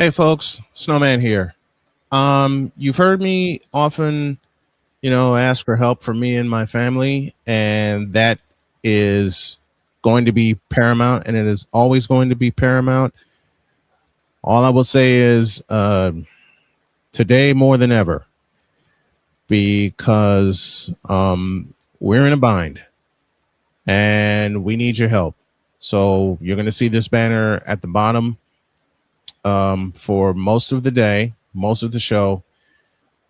Hey folks, Snowman here. You've heard me often, ask for help from me and my family, and that is going to be paramount, and it is always going to be paramount. All I will say is today more than ever, because we're in a bind and we need your help. So you're going to see this banner at the bottom for most of the day, most of the show,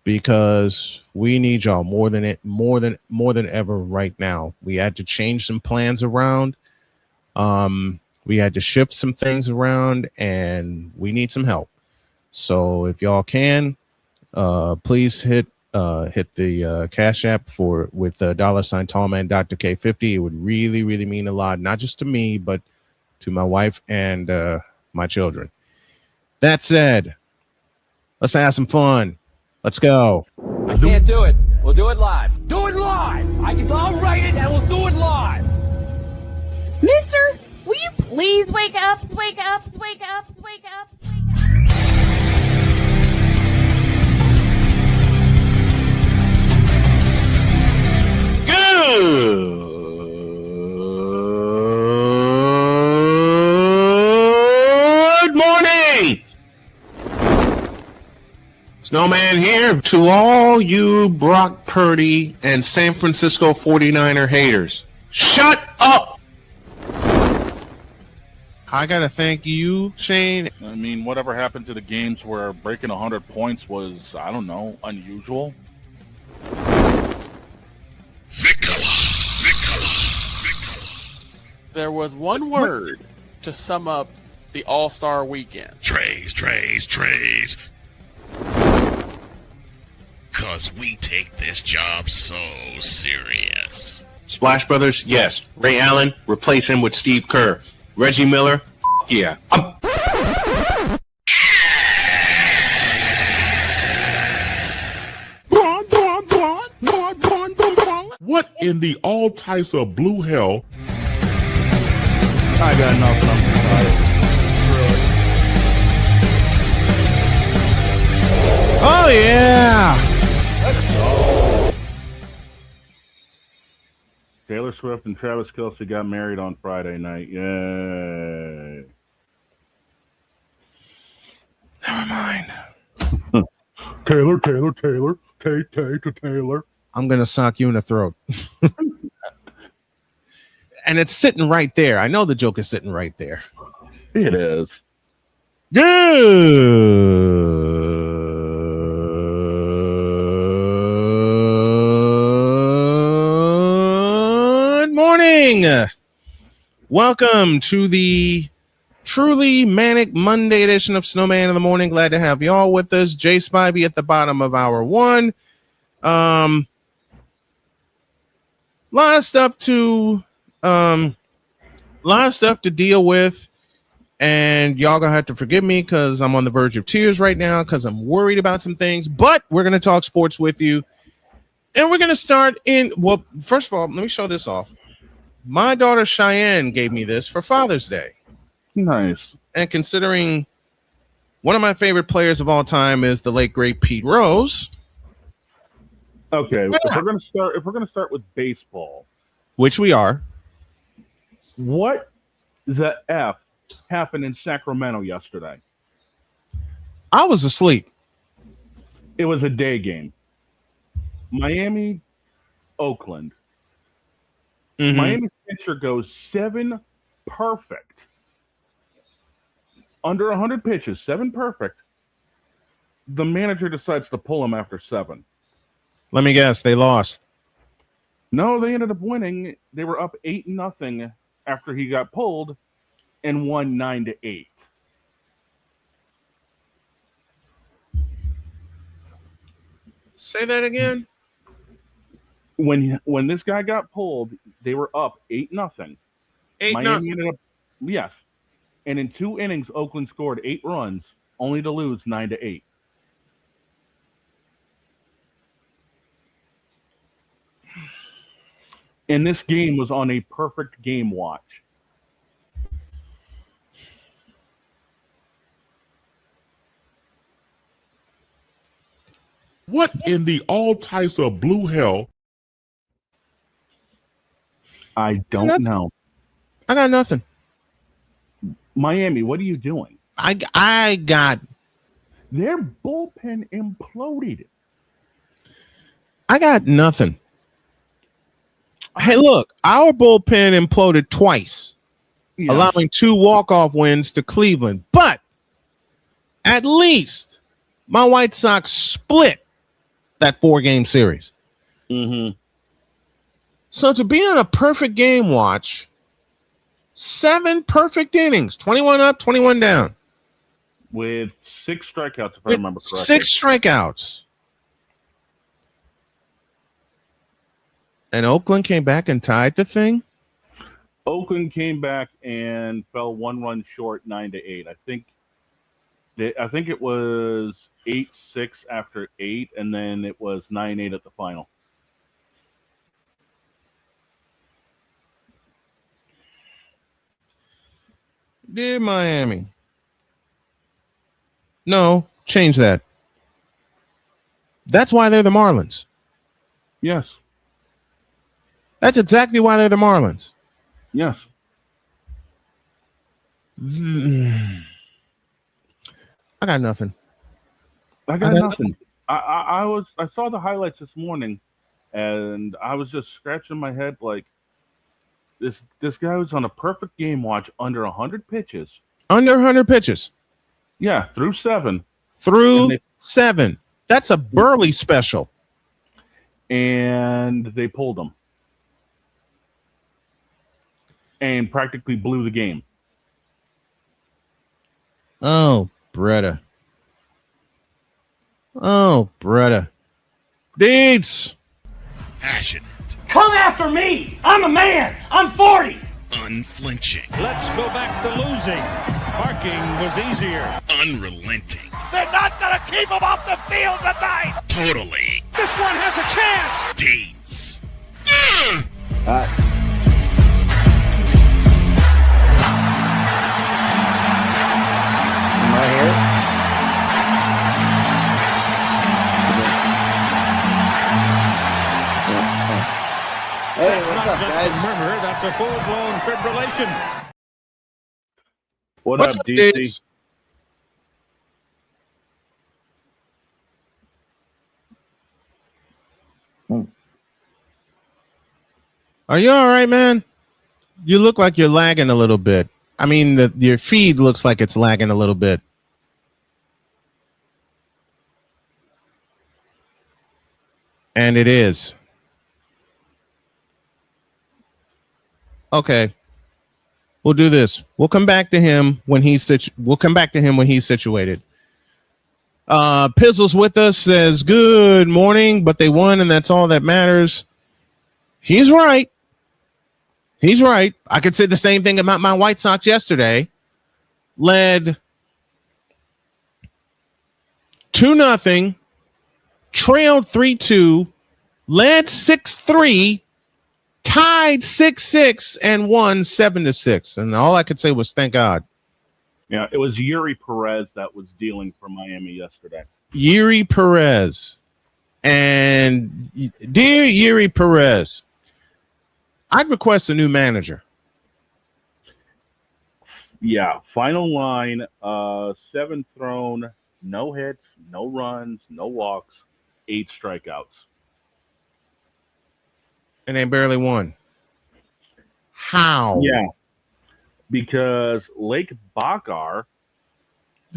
because we need y'all more than ever right now. We had to change some plans around. We had to shift some things around, and we need some help. So if y'all can, please hit the Cash App with the $ Tallman Dr. K50. It would really, really mean a lot, not just to me, but to my wife and my children. That said, let's have some fun. Let's go. I can't do it. We'll do it live. Do it live. I'll write it and we'll do it live. Mister, will you please wake up, wake up, wake up, wake up, wake up? Good morning. Snowman here to all you Brock Purdy and San Francisco 49er haters. Shut up! I gotta thank you, Shane. I mean, whatever happened to the games where breaking 100 points was, I don't know, unusual? There was one word to sum up the All-Star weekend. Trays. Cause we take this job so serious. Splash Brothers, yes. Ray Allen, replace him with Steve Kerr. Reggie Miller, yeah. What in the all types of blue hell? I got enough Oh, yeah. Taylor Swift and Travis Kelce got married on Friday night. Yay. Never mind. Taylor. Taylor. I'm going to sock you in the throat. And it's sitting right there. I know the joke is sitting right there. It is. Good morning. Welcome to the truly manic Monday edition of Snowman in the Morning. Glad to have y'all with us. Jay Spivey at the bottom of hour one. Lot of stuff to deal with, and y'all gonna have to forgive me because I'm on the verge of tears right now because I'm worried about some things, but we're gonna talk sports with you, and we're gonna start first of all, let me show this off. My daughter Cheyenne gave me this for Father's Day. Nice. And considering one of my favorite players of all time is the late great Pete Rose. Okay, if we're gonna start with baseball, Which we are. what the F happened in Sacramento yesterday? I was asleep. It was a day game. Miami, Oakland. Mhm. Miami's pitcher goes 7 perfect. Under 100 pitches, 7 perfect. The manager decides to pull him after 7. Let me guess, they lost. No, they ended up winning. They were up 8-0 after he got pulled and won 9-8. Say that again. When this guy got pulled, they were up 8-0. 8-0. Miami ended up, yes. And in 2 innings, Oakland scored 8 runs, only to lose 9-8. And this game was on a perfect game watch. What in the all types of blue hell? I don't know. I got nothing. Miami, what are you doing? I got Their bullpen imploded. I got nothing. Hey, look, our bullpen imploded twice, Yeah. allowing 2 walk-off wins to Cleveland. But at least my White Sox split that 4-game series. Mm-hmm. So to be on a perfect game watch, 7 perfect innings, 21 up, 21 down. With 6 strikeouts, if I With remember correctly. 6 strikeouts. And Oakland came back and tied the thing? Oakland came back and fell 1 run short, 9-8. I think it was 8-6 after 8, and then it was 9-8 at the final. Dear Miami. No, change that. That's why they're the Marlins. Yes. That's exactly why they're the Marlins. Yes. I got nothing. I got nothing. I saw the highlights this morning, and I was just scratching my head like this guy was on a perfect game watch under 100 pitches. Under 100 pitches. Yeah, through 7. Through 7. That's a Burley special. And they pulled him. And practically blew the game. Oh, Bretta. Oh, Bretta. Deeds. Passionate. Come after me! I'm a man! I'm 40! Unflinching. Let's go back to losing. Parking was easier. Unrelenting. They're not going to keep him off the field tonight. Totally. This one has a chance. Deeds. Am I here? Hey, That's what's not up, just guys? a murmur, that's a full-blown fibrillation. What's up, up, DC? Deeds? Are you all right, man? You look like you're lagging a little bit. I mean, your feed looks like it's lagging a little bit. And it is. Okay. We'll do this. We'll come back to him when he's situated. Pizzle's with us, says good morning, but they won, and that's all that matters. He's right. He's right. I could say the same thing about my White Sox yesterday. Led 2-0, trailed 3-2, led 6-3, tied 6-6, and won 7-6. And all I could say was thank God. Yeah, it was Yuri Perez that was dealing for Miami yesterday. Yuri Perez. And dear Yuri Perez, I'd request a new manager. Yeah, final line, 7 thrown, no hits, no runs, no walks, 8 strikeouts. And they barely won. How? Yeah, because Lake Bakar,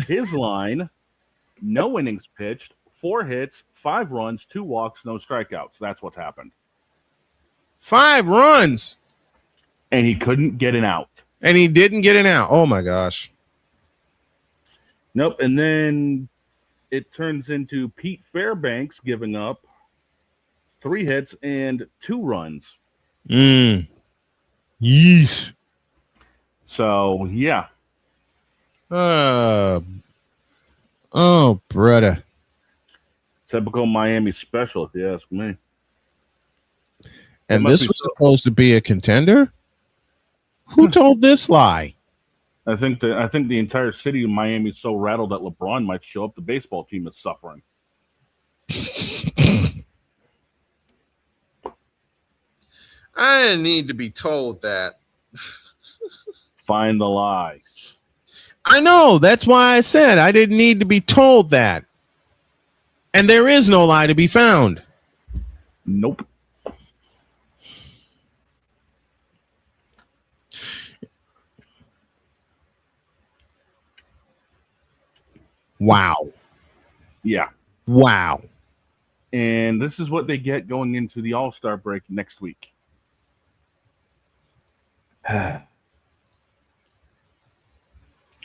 his line, no innings pitched, 4 hits, 5 runs, 2 walks, no strikeouts. That's what happened. 5 runs. And he couldn't get an out. And he didn't get an out. Oh, my gosh. Nope. And then it turns into Pete Fairbanks giving up 3 hits and 2 runs. Yeesh. So, yeah. Oh, brother. Typical Miami special, if you ask me. And this was supposed to be a contender? Who told this lie? I think the entire city of Miami is so rattled that LeBron might show up. The baseball team is suffering. I didn't need to be told that. Find the lie. I know. That's why I said I didn't need to be told that. And there is no lie to be found. Nope. Wow. Yeah. Wow. And this is what they get going into the All-Star break next week. By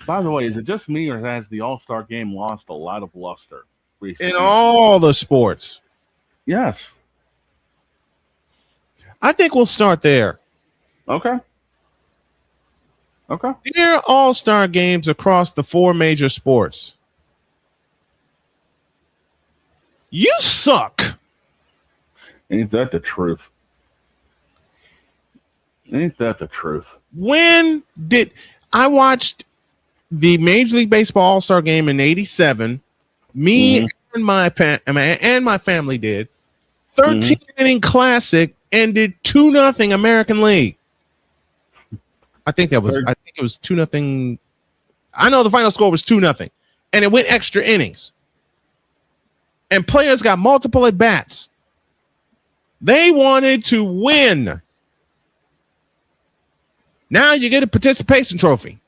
the way, is it just me or has the All-Star game lost a lot of luster recently? In all the sports. Yes. I think we'll start there. Okay. Okay. There are all-star games across the 4 major sports. You suck. Ain't that the truth? Ain't that the truth? When did I watched the Major League Baseball All-Star game in '87? Me and my family did. 13-inning classic ended 2-0 American League. I think it was 2-0. I know the final score was 2-0, and it went extra innings. And players got multiple at bats. They wanted to win. Now you get a participation trophy.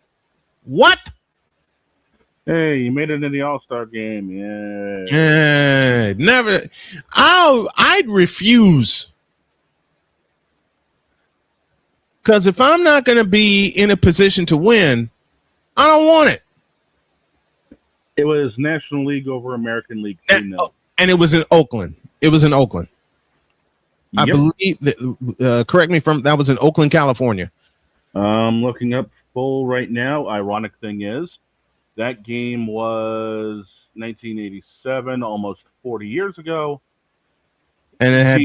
What? Hey, you made it in the All-Star game. Yeah. Never. I'd refuse. Because if I'm not going to be in a position to win, I don't want it. It was National League over American League 2-0. And it was in Oakland. It was in Oakland. Yep. I believe that, correct me from, that was in Oakland, California. I'm looking up full right now. Ironic thing is, that game was 1987, almost 40 years ago. And it had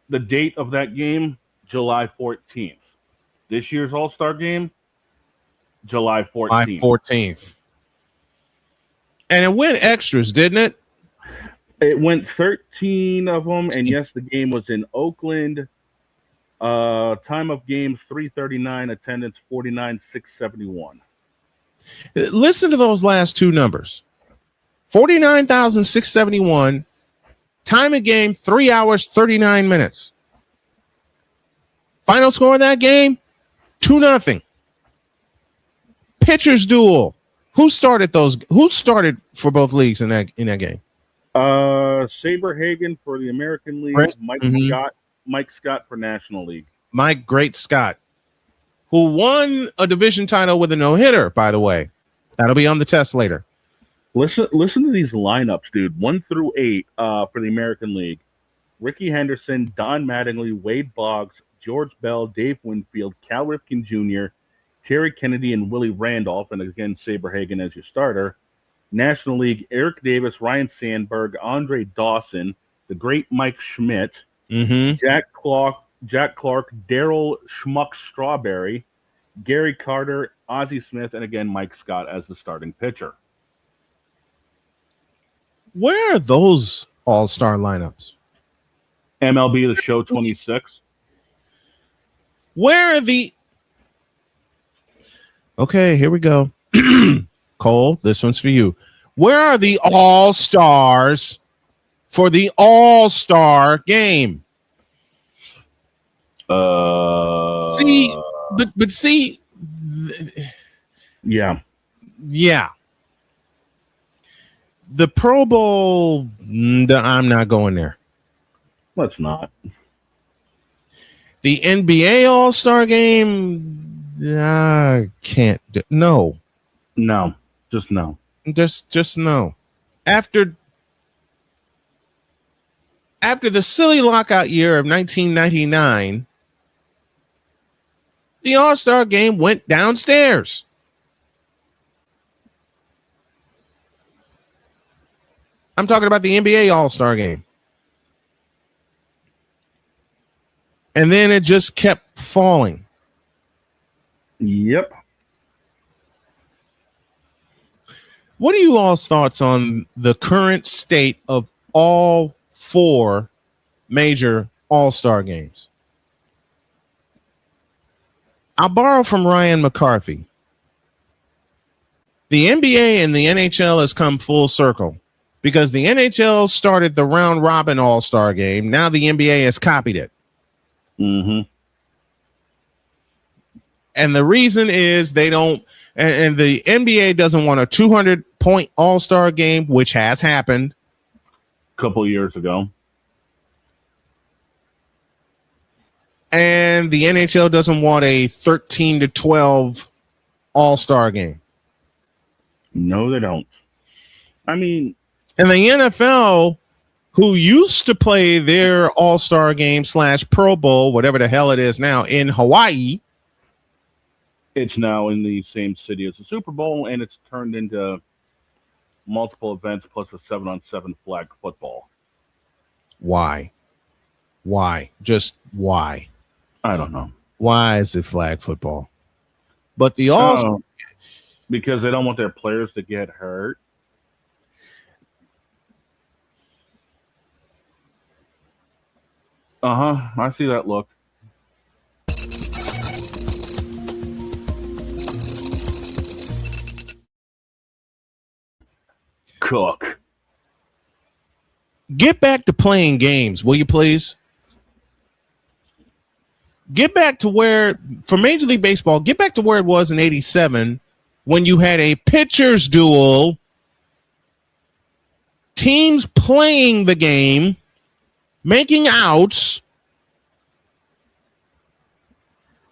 the date of that game, July 14th. This year's All-Star game, July 14th. And it went extras, didn't it? It went 13 of them, and yes, the game was in Oakland. Time of game 3:39, attendance 49,671. Listen to those last two numbers. 49,671. Time of game 3 hours 39 minutes. Final score of that game 2-0. Pitchers duel. Who started for both leagues in that game? Saberhagen for the American League, Right. Mike Scott for National League. Mike Great Scott, who won a division title with a no-hitter, by the way. That'll be on the test later. Listen to these lineups, dude. 1 through 8 for the American League. Ricky Henderson, Don Mattingly, Wade Boggs, George Bell, Dave Winfield, Cal Ripken Jr., Terry Kennedy, and Willie Randolph, and again, Saberhagen as your starter. National League, Eric Davis, Ryan Sandberg, Andre Dawson, the great Mike Schmidt, Jack Clark, Daryl Schmuck Strawberry, Gary Carter, Ozzie Smith, and again, Mike Scott as the starting pitcher. Where are those all-star lineups? MLB The Show 26. Where are the... Okay, here we go. Cole, this one's for you. Where are the all-stars for the all-star game? See, but see... Yeah. The Pro Bowl, I'm not going there. Let's not. The NBA All-Star Game, I can't do. No, just no. Just no. After the silly lockout year of 1999, the All-Star Game went downstairs. I'm talking about the NBA All-Star Game. And then it just kept falling. Yep. What are you all's thoughts on the current state of all 4 major All-Star games. I'll borrow from Ryan McCarthy. The NBA and the NHL has come full circle because the NHL started the round robin All-Star game. Now the NBA has copied it. Mm-hmm. And the reason is they don't, and the NBA doesn't want a 200-point All-Star game, which has happened A couple of years ago. And the NHL doesn't want a 13-12 All-Star game. No, they don't. I mean, and the NFL, who used to play their All-Star game / Pro Bowl, whatever the hell it is now, in Hawaii. It's now in the same city as the Super Bowl, and it's turned into multiple events plus a 7-on-7 flag football. Why? Just why? I don't know. Why is it flag football? But the because they don't want their players to get hurt. I see that look. Cook. Get back to playing games, will you please? Get back to where, for Major League Baseball, get back to where it was in '87 when you had a pitcher's duel, teams playing the game, making outs,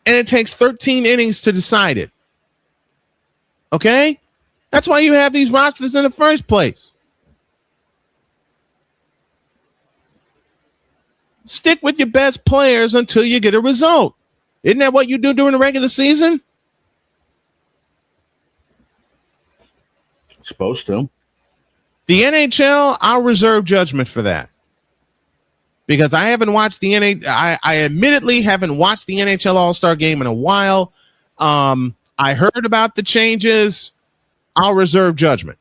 and it takes 13 innings to decide it. Okay? That's why you have these rosters in the first place. Stick with your best players until you get a result. Isn't that what you do during the regular season? Supposed to. The NHL, I'll reserve judgment for that. Because I haven't watched the NHL. I admittedly haven't watched the NHL All-Star Game in a while. I heard about the changes. I'll reserve judgment.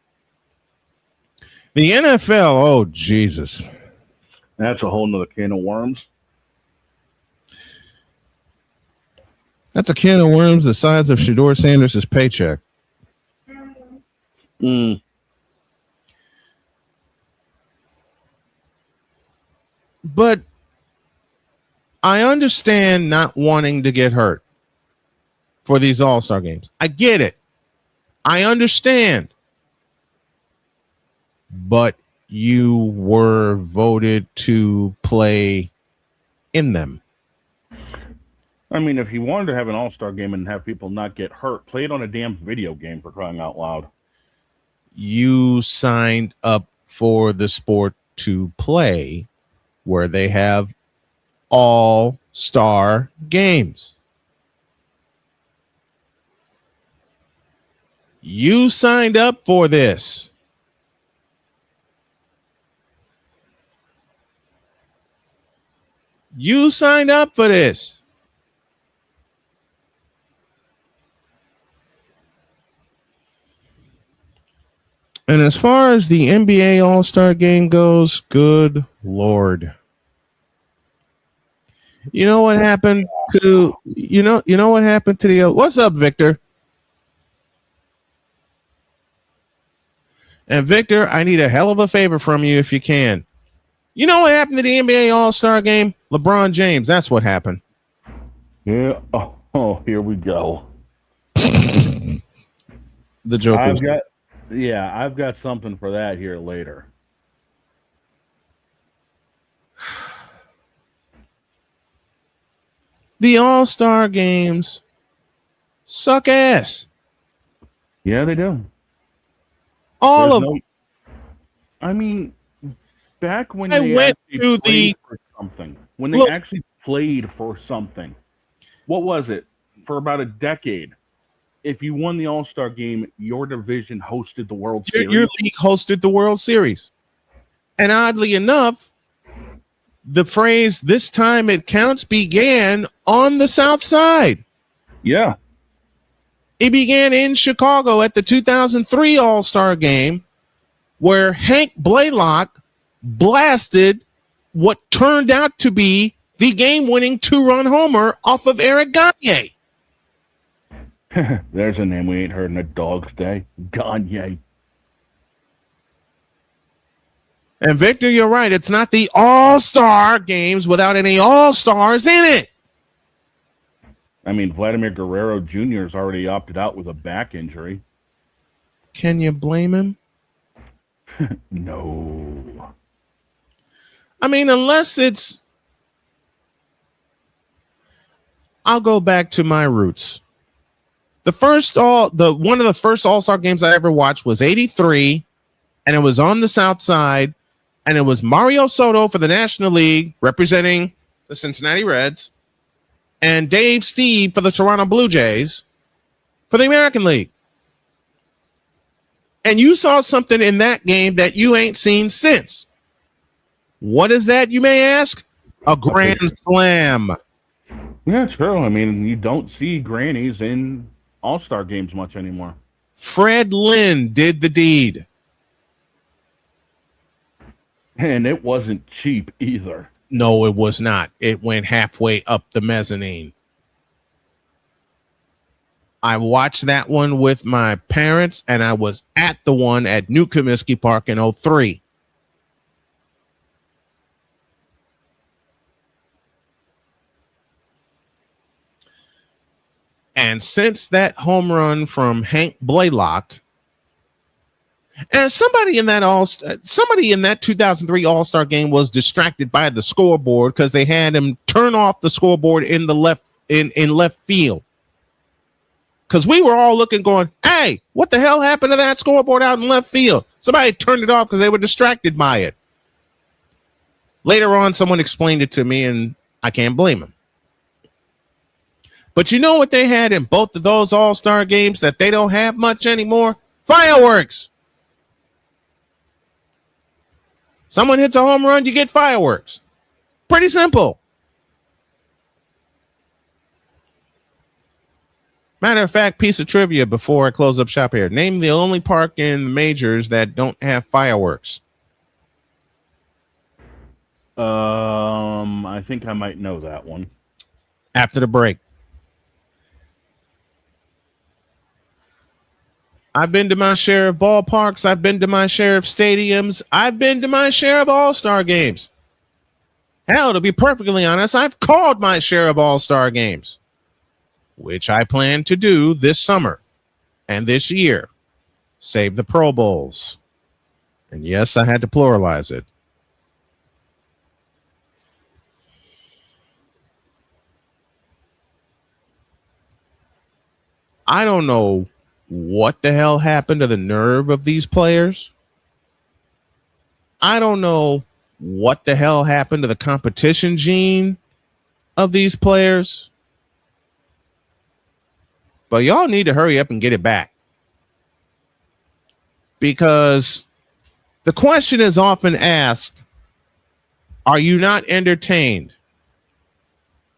The NFL, oh, Jesus. That's a whole nother can of worms. That's a can of worms the size of Shedeur Sanders' paycheck. But I understand not wanting to get hurt for these All-Star games. I get it. I understand. But you were voted to play in them. I mean, if you wanted to have an all-star game and have people not get hurt, play it on a damn video game, for crying out loud. You signed up for the sport to play where they have all-star games. You signed up for this. You signed up for this. And as far as the NBA All-Star Game goes, good Lord. You know what happened to what happened to the what's up, Victor? And Victor, I need a hell of a favor from you if you can. You know what happened to the NBA All-Star Game? LeBron James, that's what happened. Yeah. Oh, here we go. The joke. I've got something for that here later. The All-Star Games suck ass. Yeah, they do. All of them. I mean, back when I they went actually to played for something, when they actually played for something, what was it? For about a decade, if you won the All-Star Game, your division hosted the World Series. Your league hosted the World Series. And oddly enough, the phrase "this time it counts" began on the South Side. Yeah. It began in Chicago at the 2003 All-Star Game, where Hank Blaylock blasted what turned out to be the game-winning 2-run homer off of Eric Gagne. There's a name we ain't heard in a dog's day. Gagne. And Victor, you're right. It's not the all-star games without any all-stars in it. I mean, Vladimir Guerrero Jr. has already opted out with a back injury. Can you blame him? No. I mean, unless it's... I'll go back to my roots. One of the first All-Star games I ever watched was 83, and it was on the South Side, and it was Mario Soto for the National League representing the Cincinnati Reds, and Dave Steve for the Toronto Blue Jays for the American League. And you saw something in that game that you ain't seen since. What is that, you may ask? A grand slam. Yeah, true. I mean, you don't see grannies in All-Star games much anymore. Fred Lynn did the deed. And it wasn't cheap either. No, it was not. It went halfway up the mezzanine. I watched that one with my parents, and I was at the one at New Comiskey Park in 03. And since that home run from Hank Blaylock, and somebody in that 2003 All-Star game was distracted by the scoreboard because they had him turn off the scoreboard in left field. Because we were all looking, going, "Hey, what the hell happened to that scoreboard out in left field?" Somebody turned it off because they were distracted by it. Later on, someone explained it to me, and I can't blame him. But you know what they had in both of those All-Star games that they don't have much anymore? Fireworks. Someone hits a home run, you get fireworks. Pretty simple. Matter of fact, piece of trivia before I close up shop here. Name the only park in the majors that don't have fireworks. I think I might know that one. After the break. I've been to my share of ballparks. I've been to my share of stadiums. I've been to my share of All-Star games. Hell, to be perfectly honest, I've called my share of All-Star games, which I plan to do this summer and this year. Save the Pro Bowls. And yes, I had to pluralize it. I don't know what the hell happened to the nerve of these players. I don't know what the hell happened to the competition gene of these players. But y'all need to hurry up and get it back. Because the question is often asked, are you not entertained?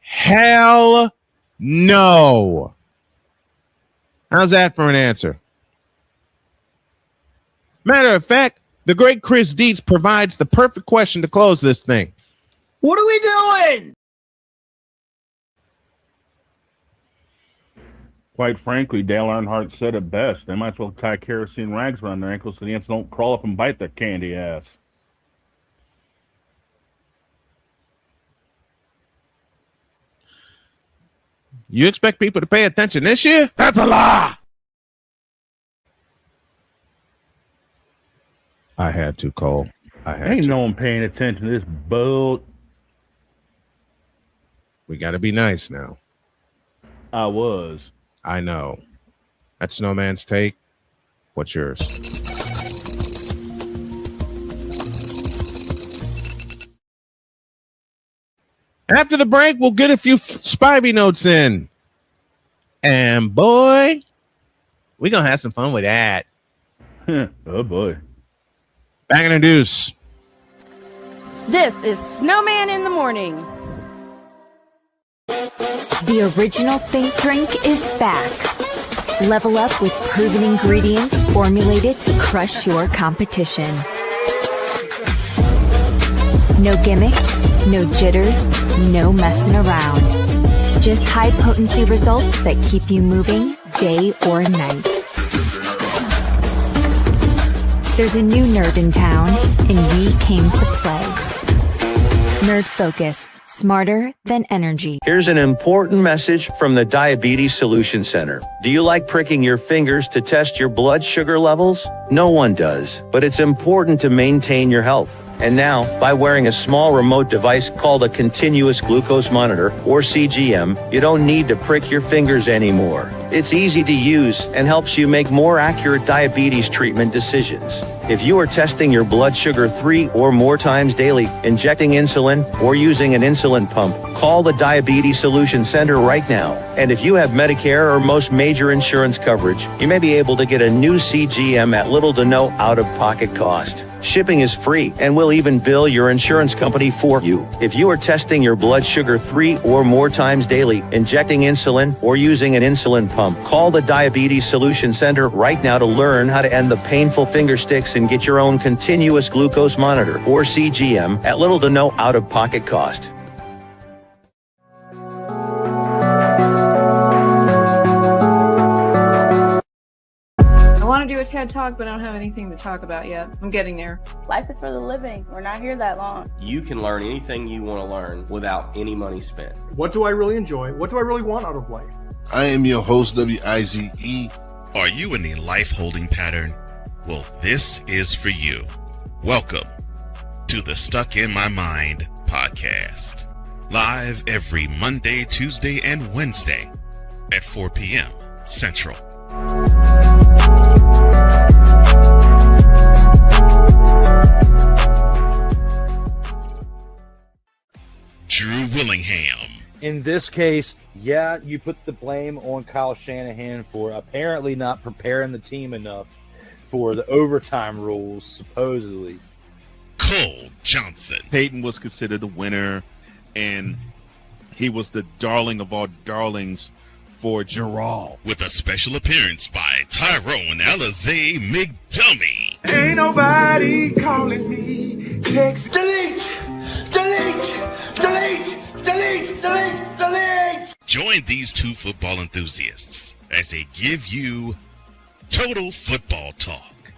Hell no. How's that for an answer? Matter of fact, the great Chris Dietz provides the perfect question to close this thing. What are we doing? Quite frankly, Dale Earnhardt said it best. They might as well tie kerosene rags around their ankles so the ants don't crawl up and bite their candy ass. You expect people to pay attention this year? That's a lie. I had to, Cole. Ain't no one paying attention to this boat. We got to be nice now. I was. I know. That's Snowman's take. What's yours? After the break, we'll get a few Spivey notes in. And boy, we're going to have some fun with that. Oh, boy. Back in the deuce. This is Snowman in the Morning. The original Think Drink is back. Level up with proven ingredients formulated to crush your competition. No gimmicks, no jitters, no messing around. Just high-potency results that keep you moving day or night. There's a new nerd in town, and we came to play. Nerd Focus. Smarter than energy. Here's an important message from the Diabetes Solution Center. Do you like pricking your fingers to test your blood sugar levels? No one does, but it's important to maintain your health. And now, by wearing a small remote device called a continuous glucose monitor, or CGM, you don't need to prick your fingers anymore. It's easy to use and helps you make more accurate diabetes treatment decisions. If you are testing your blood sugar 3 or more times daily, injecting insulin, or using an insulin pump, call the Diabetes Solution Center right now. And if you have Medicare or most major insurance coverage, you may be able to get a new CGM at little to no out-of-pocket cost. Shipping is free, and we'll even bill your insurance company for you. If you are testing your blood sugar 3 or more times daily, injecting insulin, or using an insulin pump, call the Diabetes Solution Center right now to learn how to end the painful finger sticks and get your own continuous glucose monitor, or CGM, at little to no out-of-pocket cost. I want to do a TED Talk, but I don't have anything to talk about yet. I'm getting there. Life is for the living. We're not here that long. You can learn anything you want to learn without any money spent. What do I really enjoy? What do I really want out of life? I am your host, WIZE. Are you in a life holding pattern? Well, this is for you. Welcome to the Stuck in My Mind podcast. Live every Monday, Tuesday, and Wednesday at 4 p.m. Central. Drew Willingham. In this case, yeah, you put the blame on Kyle Shanahan for apparently not preparing the team enough for the overtime rules, supposedly. Cole Johnson. Peyton was considered the winner, and he was the darling of all darlings for Gerald. With a special appearance by Tyrone Alizé McDummy. Ain't nobody calling me. Text delete, delete, delete, delete, delete, delete. Join these two football enthusiasts as they give you Total Football Talk.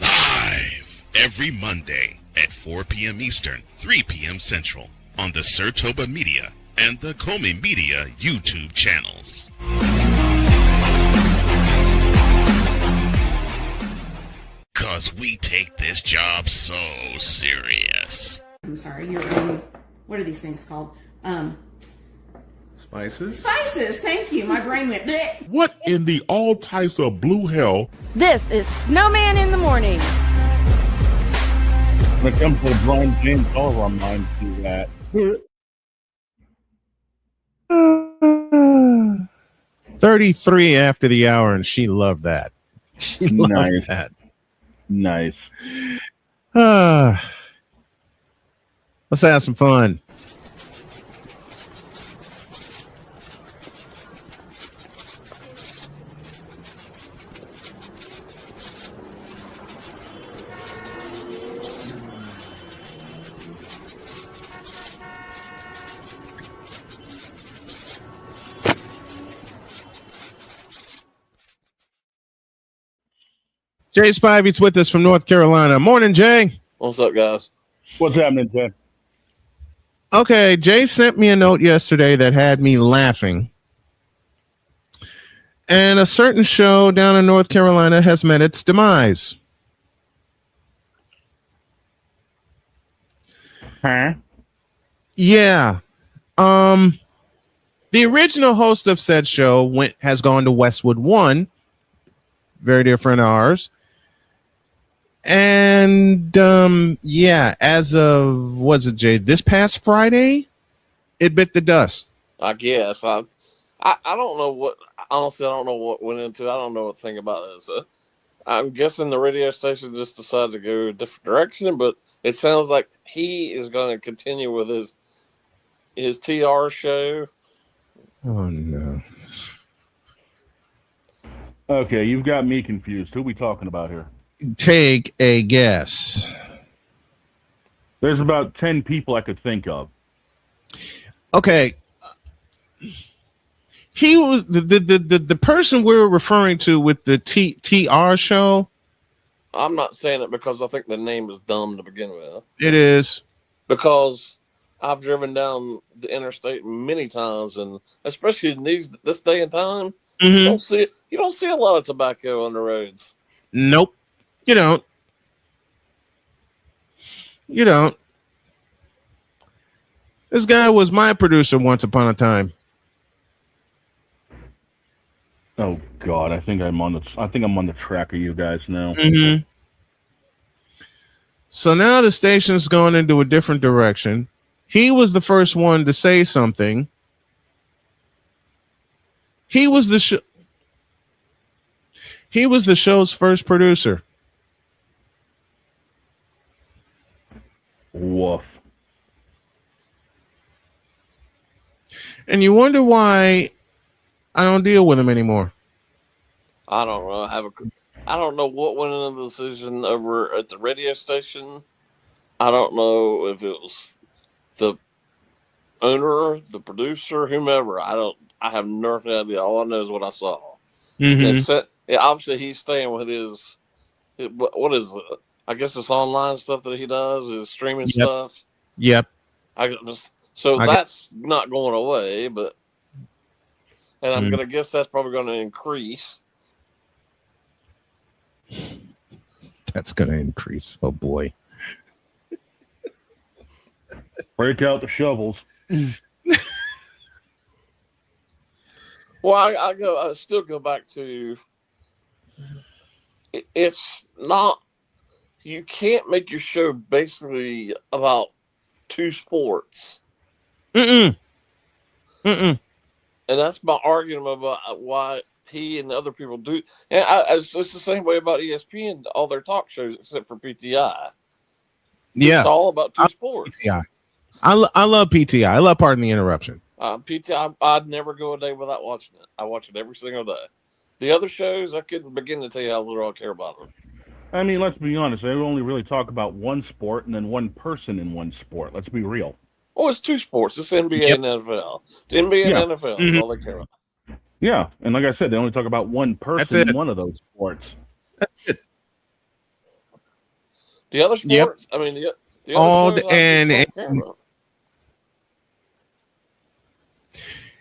Live every Monday at 4 p.m. Eastern, 3 p.m. Central on the Sertoba Media and the Comey Media YouTube channels. Cause we take this job so serious. I'm sorry, what are these things called? Spices? Spices, thank you. My brain went bleh. What in the all types of blue hell? This is Snowman in the morning. When it comes to LeBron James, all of our minds do that. 33 after the hour, and she loved that. She loved that. Nice. Let's have some fun. Jay Spivey's with us from North Carolina. Morning, Jay. What's up, guys? What's happening, Jay? Okay, Jay sent me a note yesterday that had me laughing. And a certain show down in North Carolina has met its demise. Huh? Yeah. The original host of said show has gone to Westwood One, very dear friend of ours. And yeah, as of was it, Jay, this past Friday, it bit the dust. I guess I don't know what. Honestly, I don't know what went into it. I don't know a thing about this. I'm guessing the radio station just decided to go a different direction, but it sounds like he is going to continue with his TR show. Oh no. Okay, you've got me confused. Who are we talking about here? Take a guess. There's about 10 people I could think of. Okay. He was the person we're referring to with the TR show. I'm not saying it because I think the name is dumb to begin with. It is. Because I've driven down the interstate many times, and especially in this day and time, you don't see a lot of tobacco on the roads. Nope. You don't. You don't. This guy was my producer once upon a time. Oh God, I think I'm on the track of you guys now. So now the station's going into a different direction. He was the first one to say something. He was the show's first producer. Woof. And you wonder why I don't deal with him anymore. I don't know. I don't know what went into the decision over at the radio station. I don't know if it was the owner, the producer, whomever. I have no idea. All I know is what I saw. Obviously, he's staying with his what is it? I guess it's online stuff that he does, his streaming stuff. Yep. That's not going away, and I'm gonna guess that's probably going to increase. That's going to increase. Oh boy. Break out the shovels. Well, I still go back to it's not. You can't make your show basically about two sports. And that's my argument about why he and other people do. And it's the same way about ESPN, all their talk shows except for PTI. Yeah, it's all about two sports. PTI. I love PTI. I love Pardon the Interruption. PTI, I'd never go a day without watching it. I watch it every single day. The other shows, I couldn't begin to tell you how little I care about them. I mean, let's be honest. They only really talk about one sport and then one person in one sport. Let's be real. Oh, it's two sports. It's NBA and NFL. The NBA and NFL is all they care about. Yeah, and like I said, they only talk about one person in one of those sports. That's it. The other sports, I mean, the other shows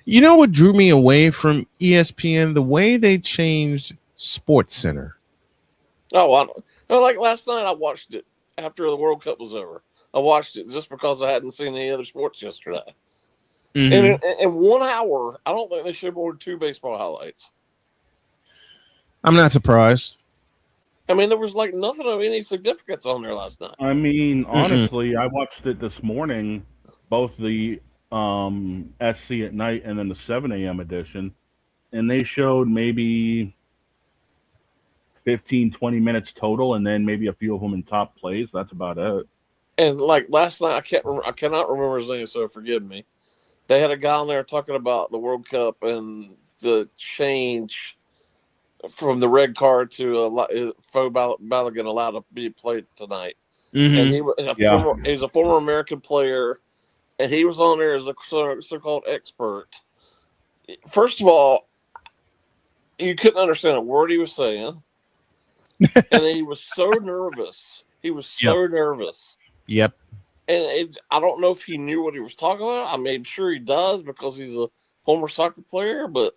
you know what drew me away from ESPN? The way they changed Sports Center. Oh, I don't. Like last night, I watched it after the World Cup was over. I watched it just because I hadn't seen any other sports yesterday. And in 1 hour, I don't think they showed more than 2 baseball highlights. I'm not surprised. I mean, there was like nothing of any significance on there last night. I mean, honestly, I watched it this morning, both the SC at night and then the 7 a.m. edition, and they showed maybe 15, 20 minutes total, and then maybe a few of them in top plays. That's about it. And like last night, I cannot remember his name, so forgive me. They had a guy on there talking about the World Cup and the change from the red card to Faux Balogun allowed to be played tonight. And he's a former American player, and he was on there as a so-called expert. First of all, you couldn't understand a word he was saying, and he was so nervous. He was so nervous. Yep. And I don't know if he knew what he was talking about. I'm sure he does because he's a former soccer player, but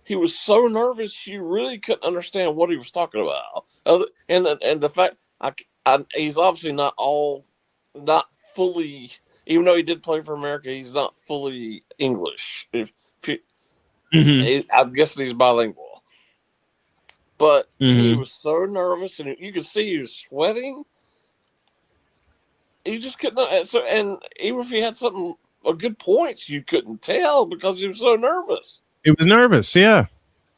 he was so nervous you really couldn't understand what he was talking about. And the fact he's obviously not fully, even though he did play for America, he's not fully English. I'm guessing he's bilingual. But he was so nervous, and you could see he was sweating. You just couldn't. And even if he had good points, you couldn't tell because he was so nervous. He was nervous, yeah.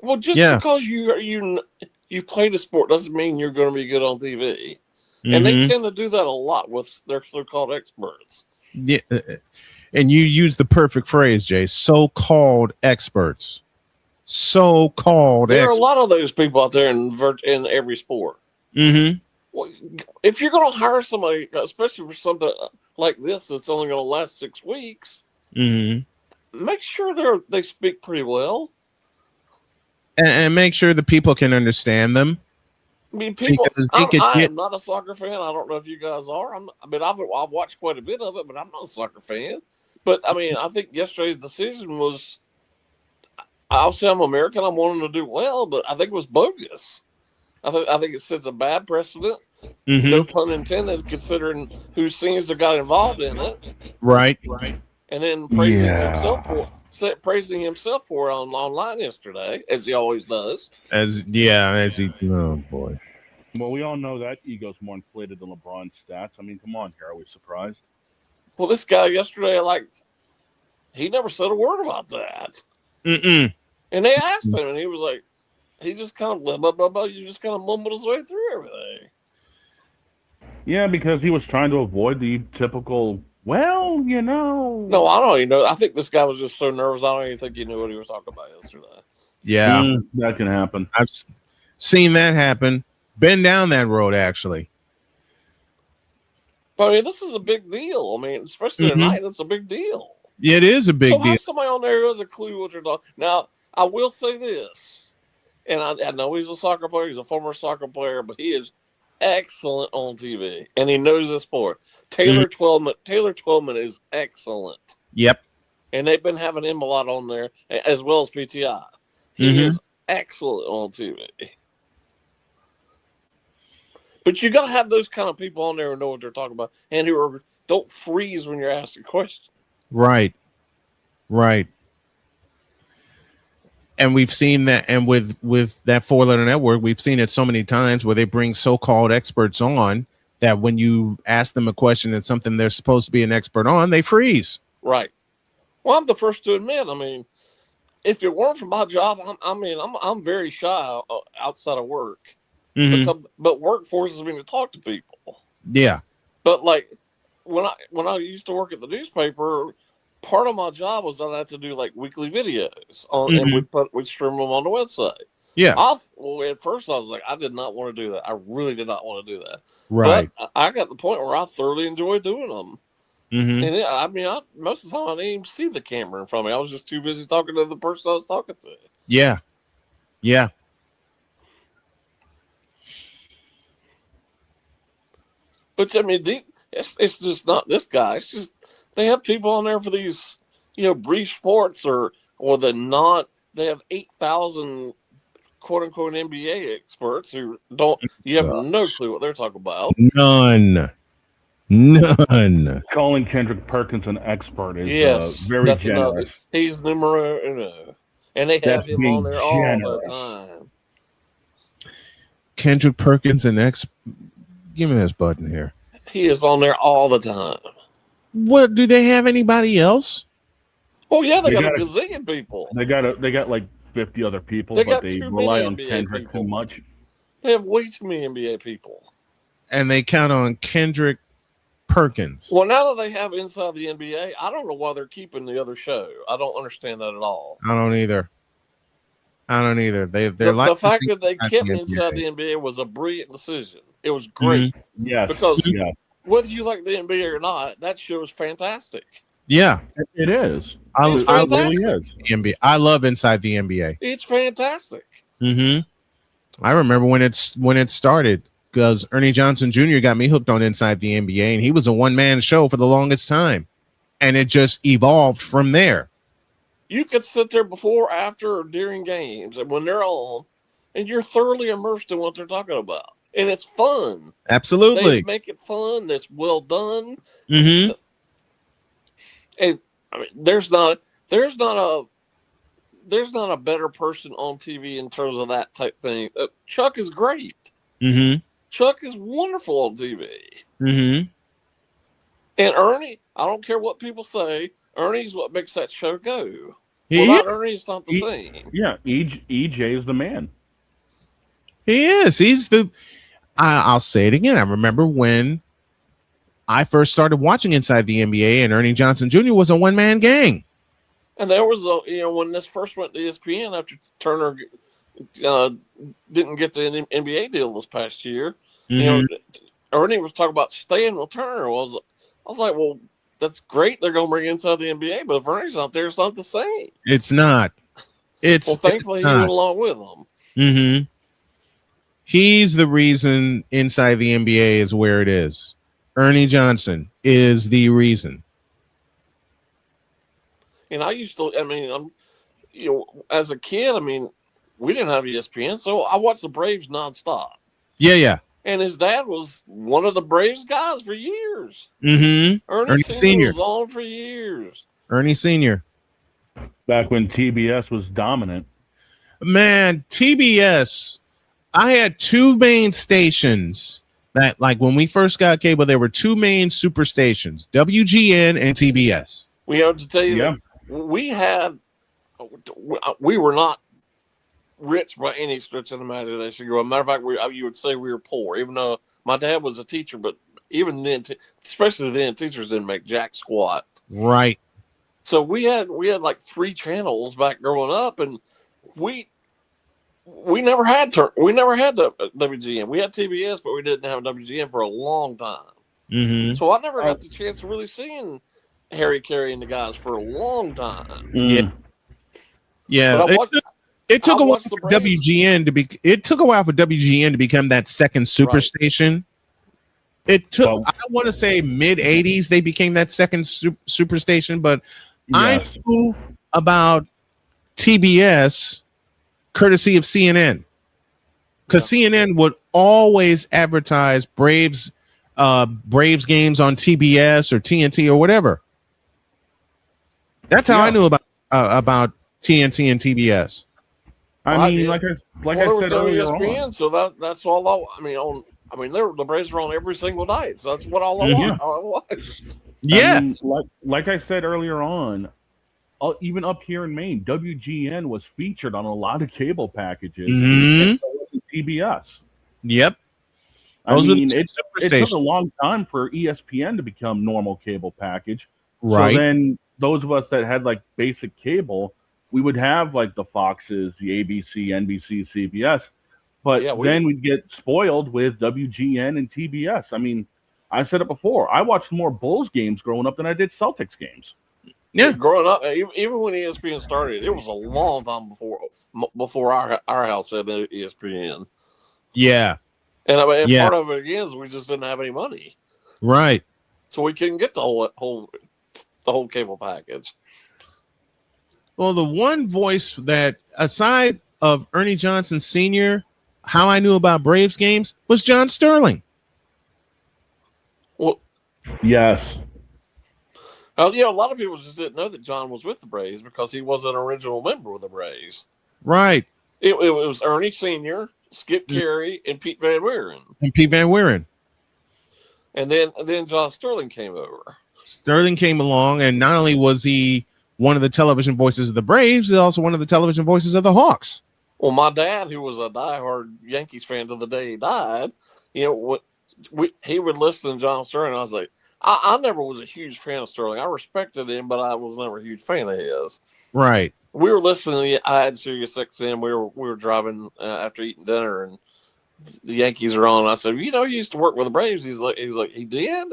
Well, just because you play the sport doesn't mean you're going to be good on TV, and they tend to do that a lot with their so-called experts. Yeah, and you use the perfect phrase, Jay. So-called experts. So-called. There are a lot of those people out there in every sport. Well, if you're going to hire somebody, especially for something like this that's only going to last 6 weeks, make sure they speak pretty well. And make sure the people can understand them. I mean, I am not a soccer fan. I don't know if you guys are. I've watched quite a bit of it, but I'm not a soccer fan. But I mean, I think yesterday's decision was. Obviously, I'm American. I'm wanting to do well, but I think it was bogus. I think it sets a bad precedent. No pun intended, considering who seems to got involved in it. Right. And then praising himself for it online yesterday, as he always does. As he. Oh boy. Well, we all know that ego's more inflated than LeBron's stats. I mean, come on here. Are we surprised? Well, this guy yesterday, he never said a word about that. And they asked him, and he was like, he just kind of blah, blah, blah, blah. You just kind of mumbled his way through everything. Yeah, because he was trying to avoid the typical, well, you know. No, I don't even know. I think this guy was just so nervous. I don't even think he knew what he was talking about yesterday. Yeah. That can happen. I've seen that happen. Been down that road, actually. But I mean, this is a big deal. I mean, especially tonight, it's a big deal. Yeah, it is a big deal. Have somebody on there who has a clue what you're talking. Now, I will say this, and I know he's a soccer player. He's a former soccer player, but he is excellent on TV, and he knows the sport. Taylor Twellman is excellent. Yep. And they've been having him a lot on there, as well as PTI. He is excellent on TV. But you got to have those kind of people on there who know what they're talking about, and who don't freeze when you're asked a question. Right. And we've seen that, and with that 4-letter network, we've seen it so many times where they bring so-called experts on that when you ask them a question that's something they're supposed to be an expert on, they freeze. Right. Well, I'm the first to admit. I mean, if it weren't for my job, I'm very shy outside of work. But work forces me to talk to people. Yeah. But like when I used to work at the newspaper, part of my job was that I had to do like weekly videos on, and we'd stream them on the website. Yeah. At first I was like, I did not want to do that. I really did not want to do that. Right. But I got to the point where I thoroughly enjoyed doing them. And most of the time I didn't even see the camera in front of me. I was just too busy talking to the person I was talking to. Yeah. But I mean, it's just not this guy. It's just they have people on there for these, brief sports or they have 8,000 quote unquote NBA experts who you have no clue what they're talking about. None. Calling Kendrick Perkins an expert is very generous. He's numero uno. And they have him on there all the time. Kendrick Perkins and give me this button here. He is on there all the time. What, do they have anybody else? Oh yeah, they got a gazillion people. They got like 50 other people, but they rely on Kendrick too much. They have way too many NBA people. And they count on Kendrick Perkins. Well, now that they have Inside the NBA, I don't know why they're keeping the other show. I don't understand that at all. I don't either. The fact that they kept Inside the NBA was a brilliant decision. It was great. Yes. Because whether you like the NBA or not, that show is fantastic. Yeah. It is. I really is. NBA. I love Inside the NBA. It's fantastic. I remember when it started, because Ernie Johnson Jr. got me hooked on Inside the NBA, and he was a one-man show for the longest time. And it just evolved from there. You could sit there before, after, or during games, and when they're on, and you're thoroughly immersed in what they're talking about. And it's fun. Absolutely. They make it fun. It's well done. And I mean, there's not a better person on TV in terms of that type thing. Chuck is great. Chuck is wonderful on TV. And Ernie, I don't care what people say, Ernie's what makes that show go. Without Ernie, it's not the same. Yeah, EJ is the man. He is. He's the. I'll say it again. I remember when I first started watching Inside the NBA, and Ernie Johnson Jr. was a one-man gang. And there was when this first went to ESPN after Turner didn't get the NBA deal this past year, You know, Ernie was talking about staying with Turner. I was like, well, that's great. They're going to bring inside the NBA, but if Ernie's not there, it's not the same. It's not. Well, thankfully he went along with them. Mm-hmm. He's the reason inside the NBA is where it is. Ernie Johnson is the reason. And I used to, I mean, as a kid, I mean, we didn't have ESPN, so I watched the Braves nonstop. Yeah. And his dad was one of the Braves guys for years. Mm-hmm. Ernie Sr. was on for years. Ernie Sr. Back when TBS was dominant. Man, TBS, I had two main stations that, like, when we first got cable, there were two main super stations, WGN and TBS. We have to tell you that we were not rich by any stretch of the imagination. As a matter of fact, you would say we were poor, even though my dad was a teacher, but even then, especially then, teachers didn't make jack squat. Right. So we had like 3 channels back growing up, and we never had the WGN. We had TBS, but we didn't have WGN for a long time. Mm-hmm. So I never got the chance to really see Harry Carey and the guys for a long time. Yeah. It took a while for WGN to be. It took a while for WGN to become that second super station. It took. I want to say mid '80s they became that second super station, but I knew about TBS courtesy of CNN, because CNN would always advertise Braves games on TBS or TNT or whatever. That's how I knew about TNT and TBS. I mean, like I said earlier ESPN, on. so that's all. The Braves were on every single night, so that's what all I watched. Yeah, I mean, like I said earlier on, even up here in Maine, WGN was featured on a lot of cable packages. TBS. Yep. It took a long time for ESPN to become normal cable package. Right. So then those of us that had like basic cable, we would have like the Foxes, the ABC, NBC, CBS, but then we'd get spoiled with WGN and TBS. I mean, I said it before. I watched more Bulls games growing up than I did Celtics games. Yeah, growing up, even when ESPN started, it was a long time before our house had ESPN. Yeah, and part of it is we just didn't have any money, right? So we couldn't get the whole cable package. Well, the one voice that, aside of Ernie Johnson Sr., how I knew about Braves games was John Sterling. Well, yes. A lot of people just didn't know that John was with the Braves because he was an original member of the Braves. Right. It was Ernie Sr., Skip Carey, and Pete Van Wieren. And then John Sterling came over. Sterling came along, and not only was he one of the television voices of the Braves, he's also one of the television voices of the Hawks. Well, my dad, who was a diehard Yankees fan to the day he died, he would listen to John Sterling. And I was like, I never was a huge fan of Sterling. I respected him, but I was never a huge fan of his. Right. We were listening. I had Sirius XM. We were driving after eating dinner, and the Yankees are on. I said, he used to work with the Braves. He's like, he did.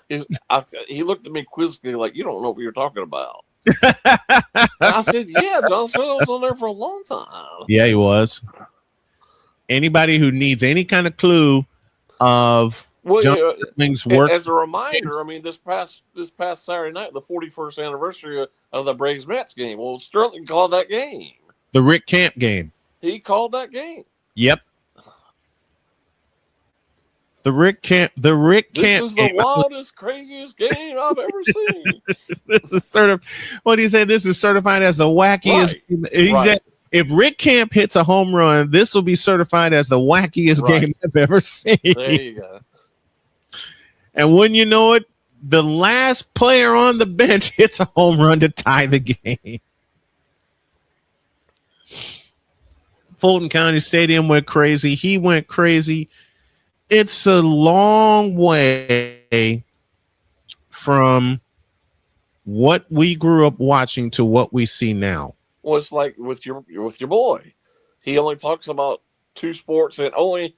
He looked at me quizzically, like, you don't know what you're talking about. I said, yeah, John Sterling was on there for a long time. Yeah, he was. Anybody who needs any kind of clue of John Sterling's work, as a reminder, this past Saturday night, the 41st anniversary of the Braves Mets game. Well, Sterling called that game. The Rick Camp game. He called that game. Yep. The Rick Camp. This is the wildest, craziest game I've ever seen. This is what he said. This is certified as the wackiest. Right. He said, if Rick Camp hits a home run, this will be certified as the wackiest game I've ever seen. There you go. And when you know it, the last player on the bench hits a home run to tie the game. Fulton County Stadium went crazy. He went crazy. It's a long way from what we grew up watching to what we see now. Well, it's like with your boy. He only talks about two sports, and only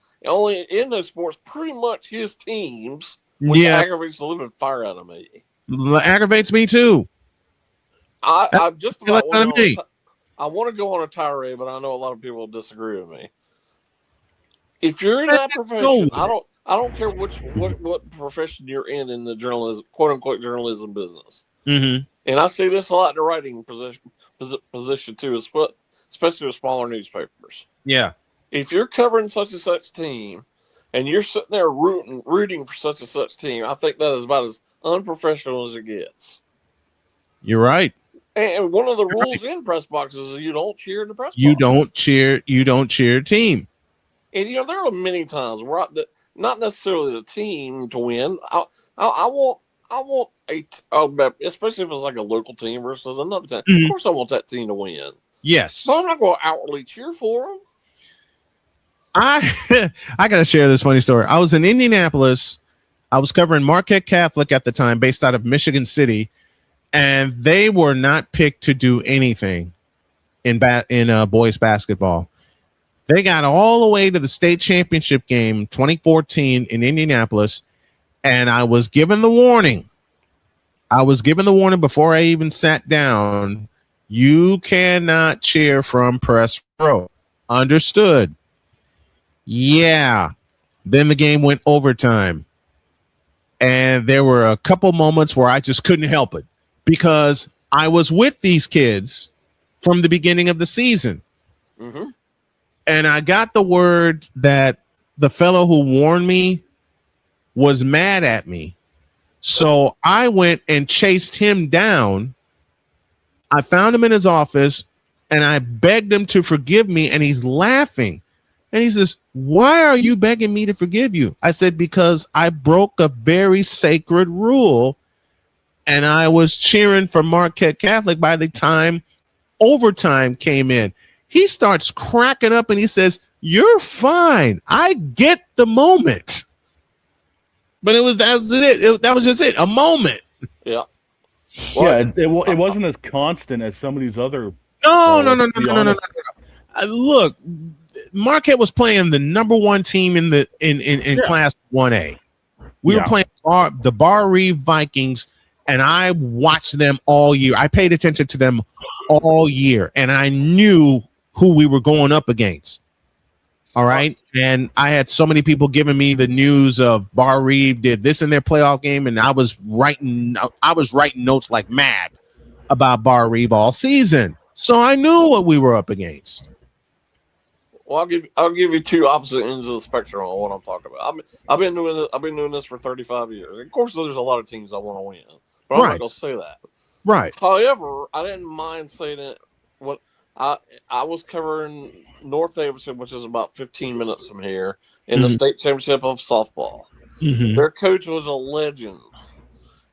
in those sports, pretty much his teams, which aggravates the living fire out of me. Aggravates me too. I just about want to go I want to go on a tirade, but I know a lot of people will disagree with me. If you're in that profession, I don't care what profession you're in the journalism, quote unquote journalism business. Mm-hmm. And I see this a lot in the writing position too, especially with smaller newspapers. Yeah. If you're covering such and such team, and you're sitting there rooting for such and such team, I think that is about as unprofessional as it gets. You're right. And one of the rules in press boxes is you don't cheer in the press box. You don't cheer a team. And there are many times where not necessarily the team to win. I want especially if it's like a local team versus another team. Mm-hmm. Of course, I want that team to win. Yes, but I'm not going to outwardly cheer for them. I got to share this funny story. I was in Indianapolis. I was covering Marquette Catholic at the time, based out of Michigan City, and they were not picked to do anything in boys basketball. They got all the way to the state championship game 2014 in Indianapolis, and I was given the warning. Before I even sat down. You cannot cheer from press row. Understood. Yeah. Then the game went overtime. And there were a couple moments where I just couldn't help it because I was with these kids from the beginning of the season. Mm-hmm. And I got the word that the fellow who warned me was mad at me. So I went and chased him down. I found him in his office and I begged him to forgive me, and he's laughing. And he says, "Why are you begging me to forgive you?" I said, "Because I broke a very sacred rule, and I was cheering for Marquette Catholic by the time overtime came in." He starts cracking up and he says, "You're fine. I get the moment." But that was just it. A moment. Yeah. Well, it wasn't as constant as some of these other. No. Look, Marquette was playing the number one team in Class 1A. We were playing the Bar Reeve Vikings, and I watched them all year. I paid attention to them all year, and I knew who we were going up against. All right. And I had so many people giving me the news of Bar Reeve did this in their playoff game. And I was writing notes like mad about Bar Reeve all season. So I knew what we were up against. Well, I'll give you two opposite ends of the spectrum on what I'm talking about. I've been doing this for 35 years. Of course, there's a lot of teams I want to win, but I'm not going to say that. Right. However, I didn't mind saying it. I was covering North Davidson, which is about 15 minutes from here, in the state championship of softball. Mm-hmm. Their coach was a legend,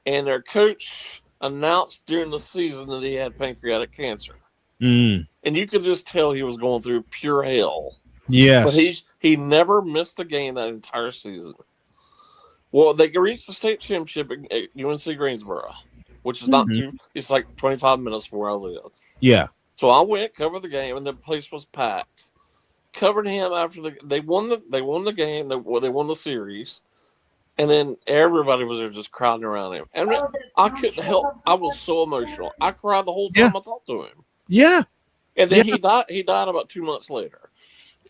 and their coach announced during the season that he had pancreatic cancer. Mm. And you could just tell he was going through pure hell. Yes. But he never missed a game that entire season. Well, they reached the state championship at UNC Greensboro, which is not too, it's like 25 minutes from where I live. Yeah. So I went, covered the game, and the place was packed. Covered him after they won the game, they won the series, and then everybody was there just crowding around him. And I couldn't help. I was so emotional. I cried the whole time I talked to him. Yeah. And then he died about 2 months later.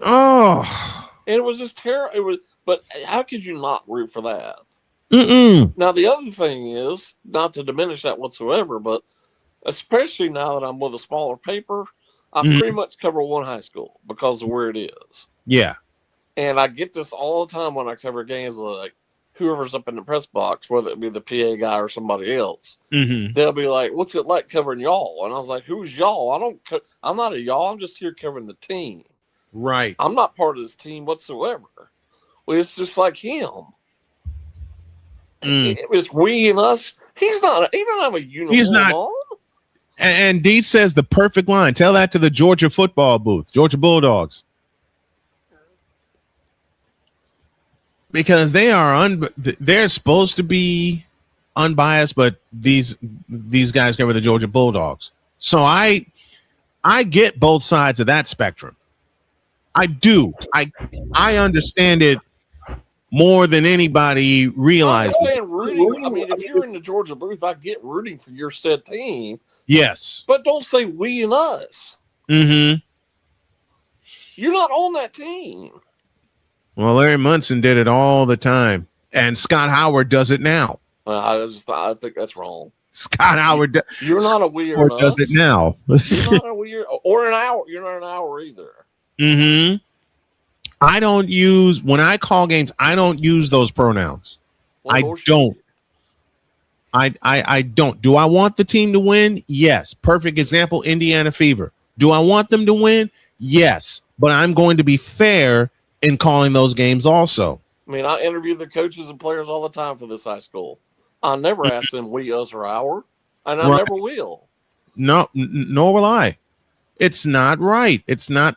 Oh. And it was just terrible. But how could you not root for that? Mm-mm. Now the other thing is, not to diminish that whatsoever, but especially now that I'm with a smaller paper, I pretty much cover one high school because of where it is. Yeah. And I get this all the time when I cover games, like whoever's up in the press box, whether it be the PA guy or somebody else, they'll be like, "What's it like covering y'all?" And I was like, "Who's y'all? I'm not a y'all. I'm just here covering the team. Right. I'm not part of this team whatsoever." Well, it's just like him. It was we and us. He don't have a uniform He's not. on. And Deed says the perfect line. Tell that to the Georgia football booth, Georgia Bulldogs. Because they're supposed to be unbiased, but these guys cover the Georgia Bulldogs. So I get both sides of that spectrum. I do. I understand it more than anybody I realizes. understand rooting. I mean, if you're in the Georgia booth, I get rooting for your said team. Yes. But don't say we and us. Mm-hmm. You're not on that team. Well, Larry Munson did it all the time, and Scott Howard does it now. I think that's wrong. Scott Howard. You're not a we or Howard an does us. it now. You're not a we or an hour. You're not an hour either. Mm-hmm. I don't use when I call games. I don't use those pronouns. I don't. I don't. Do I want the team to win? Yes. Perfect example, Indiana Fever. Do I want them to win? Yes. But I'm going to be fair in calling those games also. I mean, I interview the coaches and players all the time for this high school. I never ask them we, us, or our, and I never will. No, nor will I. It's not right. It's not.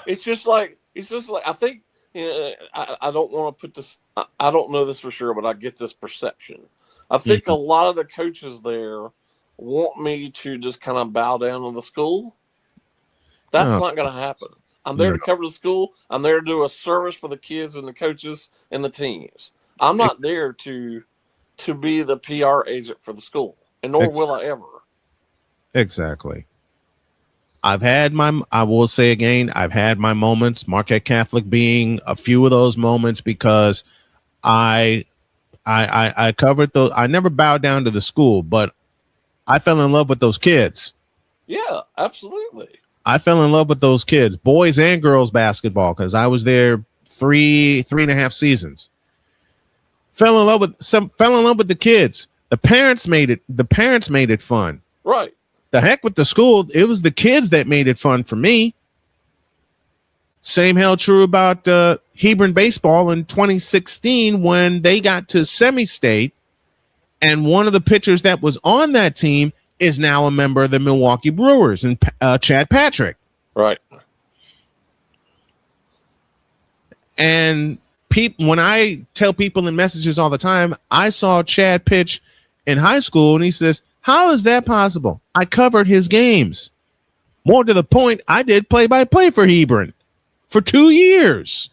It's just like I think I don't want to put this. I don't know this for sure, but I get this perception. I think a lot of the coaches there want me to just kind of bow down to the school. That's not going to happen. I'm there to cover the school. I'm there to do a service for the kids and the coaches and the teams. I'm not there to be the PR agent for the school, and nor will I ever. Exactly. I will say again, I've had my moments, Marquette Catholic being a few of those moments, because I covered those. I never bowed down to the school, but I fell in love with those kids. Yeah, absolutely. I fell in love with those kids, boys and girls basketball, because I was there three and a half seasons. Fell in love with the kids. The parents made it fun. Right. The heck with the school. It was the kids that made it fun for me. Same held true about Hebron baseball in 2016 when they got to semi-state, and one of the pitchers that was on that team is now a member of the Milwaukee Brewers, and Chad Patrick. Right. And when I tell people in messages all the time, I saw Chad pitch in high school, and he says, how is that possible? I covered his games. More to the point, I did play-by-play for Hebron for 2 years.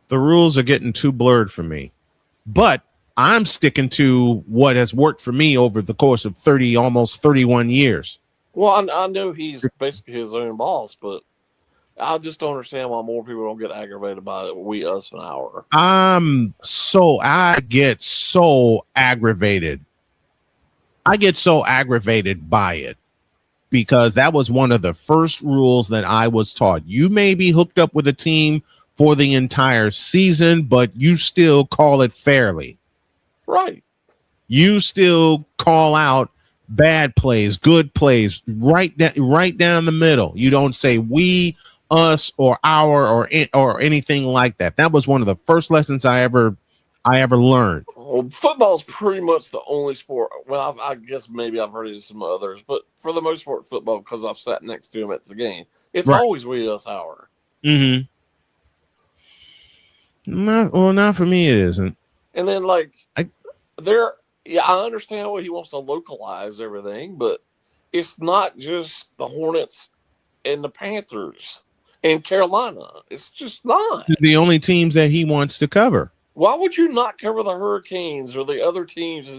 The rules are getting too blurred for me. But I'm sticking to what has worked for me over the course of almost 31 years. Well, I know he's basically his own boss, but I just don't understand why more people don't get aggravated by it. We, us, and our. I get so aggravated. I get so aggravated by it because that was one of the first rules that I was taught. You may be hooked up with a team for the entire season, but you still call it fairly. Right. You still call out bad plays, good plays, right down the middle. You don't say we, us, or our, or anything like that. That was one of the first lessons I ever learned. Well, football's pretty much the only sport. Well, I guess maybe I've heard of some others, but for the most part, football, because I've sat next to him at the game, it's always we, us, our. Mm-hmm. Not for me. It isn't. And then, I understand why he wants to localize everything, but it's not just the Hornets and the Panthers and Carolina. It's just not. The only teams that he wants to cover. Why would you not cover the Hurricanes or the other teams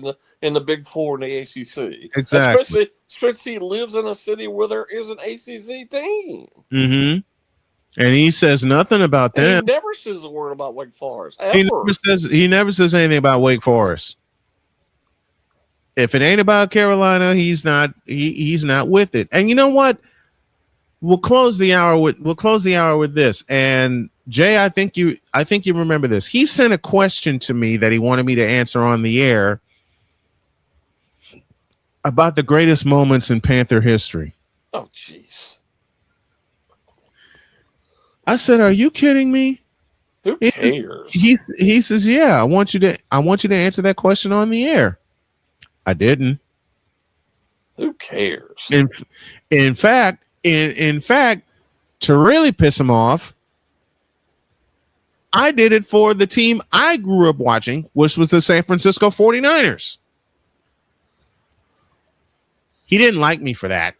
in the Big Four in the ACC? Exactly. Especially he lives in a city where there is an ACC team. Mm-hmm. And he says nothing about that. He never says a word about Wake Forest. Ever. He never says anything about Wake Forest. If it ain't about Carolina, he's not with it. And you know what? We'll close the hour with this. And Jay, I think you remember this. He sent a question to me that he wanted me to answer on the air about the greatest moments in Panther history. Oh, jeez. I said, "Are you kidding me?" Who cares? He says, "Yeah, I want you to answer that question on the air." I didn't. Who cares? In fact, to really piss him off, I did it for the team I grew up watching, which was the San Francisco 49ers. He didn't like me for that.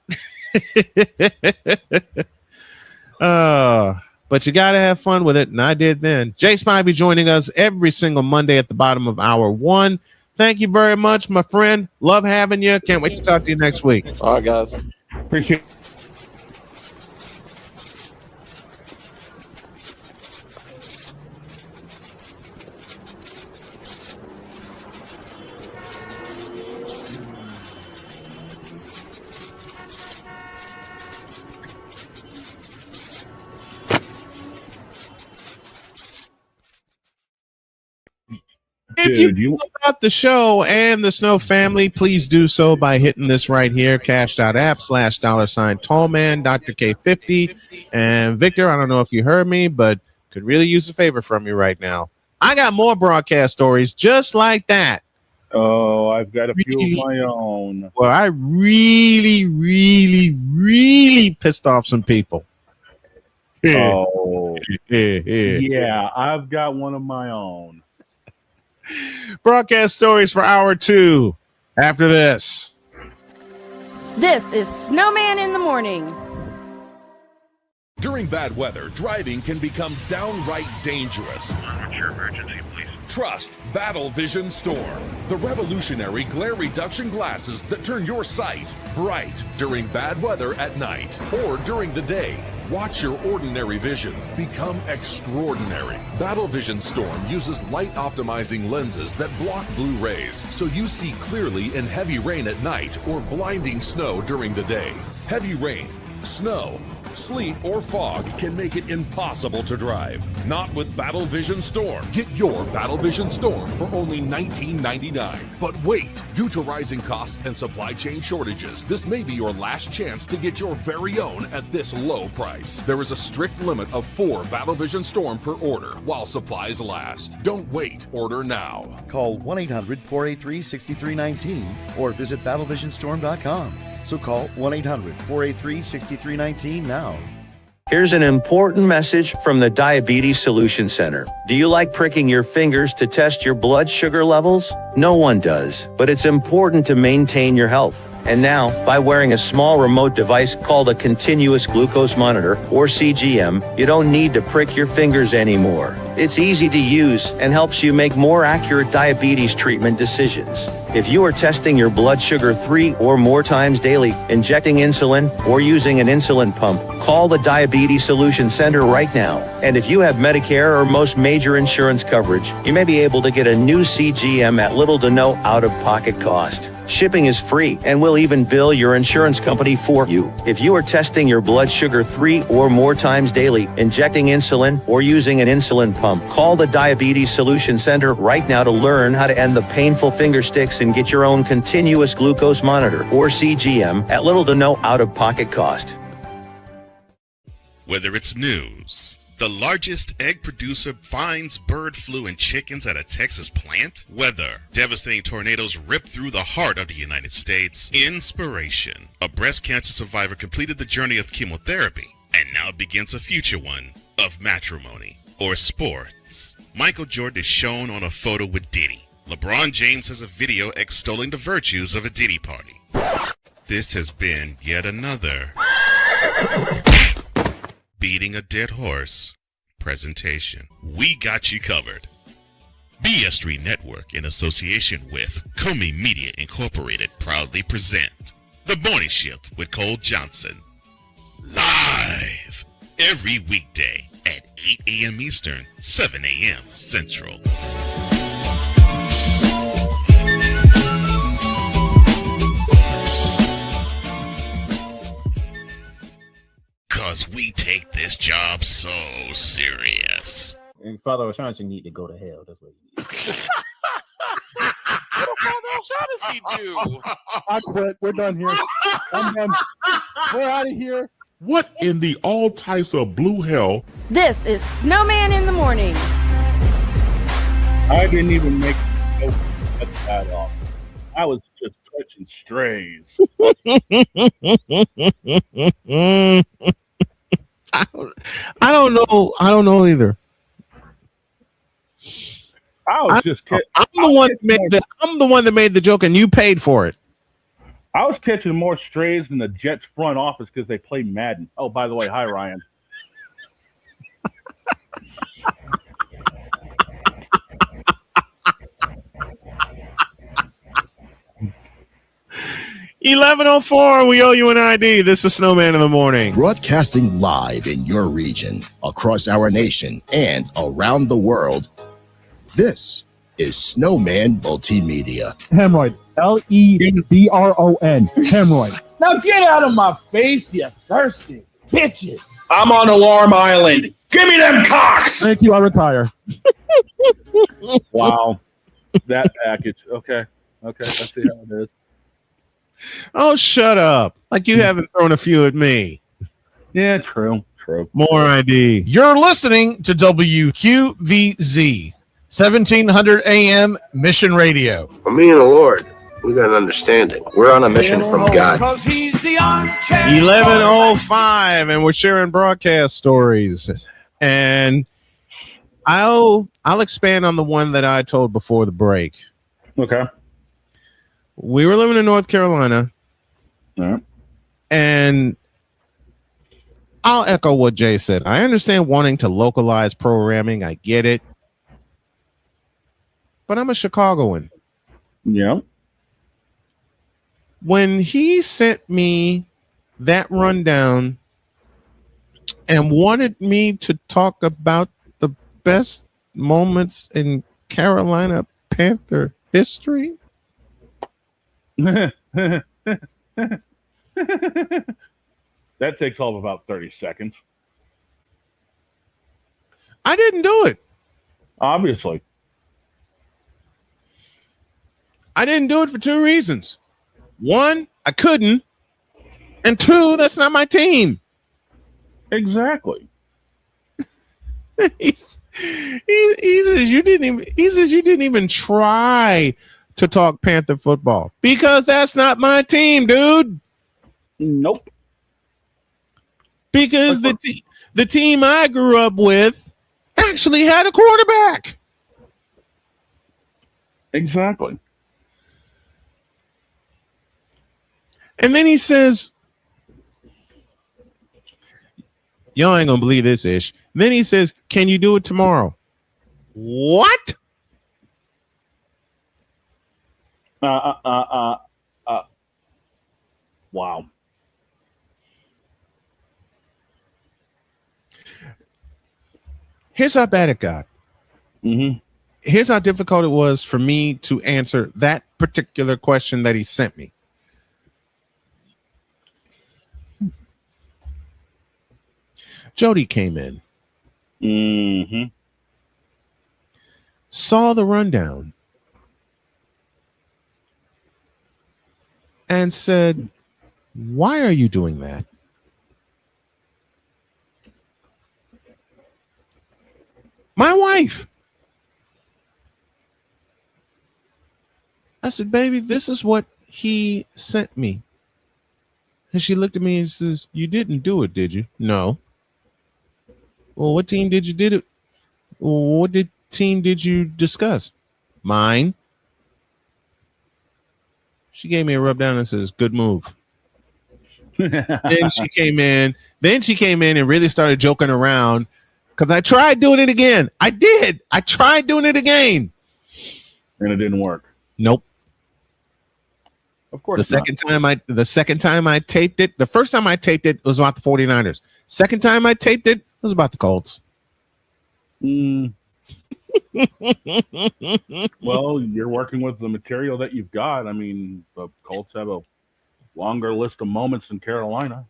But you got to have fun with it. And I did then. Jay Spivey joining us every single Monday at the bottom of hour 1. Thank you very much, my friend. Love having you. Can't wait to talk to you next week. All right, guys. Appreciate it. If you know about the show and the Snow family, please do so by hitting this right here, cash.app/$Tallman, Dr. K50. And Victor, I don't know if you heard me, but could really use a favor from you right now. I got more broadcast stories just like that. Oh, I've got a few of my own. Well, I really pissed off some people. Oh, yeah, I've got one of my own. Broadcast stories for hour 2 after this. This is Snowman in the morning. During bad weather, driving can become downright dangerous. What's your emergency, please? Trust Battle Vision Storm, the revolutionary glare reduction glasses that turn your sight bright during bad weather at night or during the day. Watch your ordinary vision become extraordinary. Battle Vision Storm uses light optimizing lenses that block blue rays so you see clearly in heavy rain at night or blinding snow during the day. Heavy rain, snow, sleet, or fog can make it impossible to drive. Not with Battle Vision Storm. Get your Battle Vision Storm for only $19.99. But wait, due to rising costs and supply chain shortages, this may be your last chance to get your very own at this low price. There is a strict limit of 4 Battle Vision Storm per order while supplies last. Don't wait, order now. Call 1-800-483-6319 or visit battlevisionstorm.com. So call 1-800-483-6319 now. Here's an important message from the Diabetes Solution Center. Do you like pricking your fingers to test your blood sugar levels? No one does, but it's important to maintain your health. And now, by wearing a small remote device called a continuous glucose monitor, or CGM, you don't need to prick your fingers anymore. It's easy to use and helps you make more accurate diabetes treatment decisions. If you are testing your blood sugar 3 or more times daily, injecting insulin, or using an insulin pump, call the Diabetes Solution Center right now. And if you have Medicare or most major insurance coverage, you may be able to get a new CGM at little to no out-of-pocket cost. Shipping is free, and we'll even bill your insurance company for you. If you are testing your blood sugar 3 or more times daily, injecting insulin, or using an insulin pump, call the Diabetes Solution Center right now to learn how to end the painful finger sticks and get your own continuous glucose monitor, or CGM, at little to no out-of-pocket cost. Whether it's news, the largest egg producer finds bird flu in chickens at a Texas plant, weather, devastating tornadoes rip through the heart of the United States, inspiration, a breast cancer survivor completed the journey of chemotherapy and now begins a future one of matrimony, or sports. Michael Jordan is shown on a photo with Diddy. LeBron James has a video extolling the virtues of a Diddy party. This has been yet another beating a dead horse presentation. We got you covered. BS3 Network, in association with Comey Media Incorporated, proudly present The Morning Shift with Cole Johnson. Live every weekday at 8 a.m. Eastern, 7 a.m. Central. Because we take this job so serious. And Father O'Shaughnessy need to go to hell. That's what he needs. What did Father O'Shaughnessy do? I quit. We're done here. I'm done. We're out of here. What in the all types of blue hell? This is Snowman in the morning. I didn't even make that off. I was just touching strays. I don't know. I don't know either. I'm the one that made the joke, and you paid for it. I was catching more strays than the Jets front office because they play Madden. Oh, by the way, hi, Ryan. $11:04. We owe you an ID. This is Snowman in the morning. Broadcasting live in your region, across our nation, and around the world. This is Snowman Multimedia. Hemorrhoid. Lebron. Hemorrhoid. Now get out of my face, you thirsty bitches. I'm on Alarm Island. Give me them cocks. Thank you. I retire. Wow. That package. Okay. Okay. Let's see how it is. Oh, shut up. Like you haven't thrown a few at me. Yeah, true. True. More ID. You're listening to WQVZ, 1700 AM Mission Radio. For me and the Lord, we got an understanding. We're on a mission from God. 11:05, and we're sharing broadcast stories. And I'll expand on the one that I told before the break. Okay. We were living in North Carolina, and I'll echo what Jay said. I understand wanting to localize programming. I get it. But I'm a Chicagoan. Yeah. When he sent me that rundown and wanted me to talk about the best moments in Carolina Panther history, that takes all of about 30 seconds. I didn't do it. Obviously. I didn't do it for two reasons. One, I couldn't. And two, that's not my team. Exactly. he says you didn't even try to talk Panther football because that's not my team, dude. Nope. Because the team I grew up with actually had a quarterback. Exactly. And then he says, y'all ain't gonna believe this, Ish. Then he says, can you do it tomorrow? What? Wow. Here's how bad it got. Mm-hmm. Here's how difficult it was for me to answer that particular question that he sent me. Jody came in. Mm-hmm. Saw the rundown. And said, why are you doing that? My wife. I said, baby, this is what he sent me. And she looked at me and says, you didn't do it, did you? No. Well, what team did you did it? What team did you discuss? Mine. She gave me a rub down and says, good move. Then she came in and really started joking around because I tried doing it again. I did. I tried doing it again. And it didn't work. Nope. Of course. The second time I taped it, the first time I taped it was about the 49ers. Second time I taped it was about the Colts. Well, you're working with the material that you've got. I mean, the Colts have a longer list of moments than Carolina.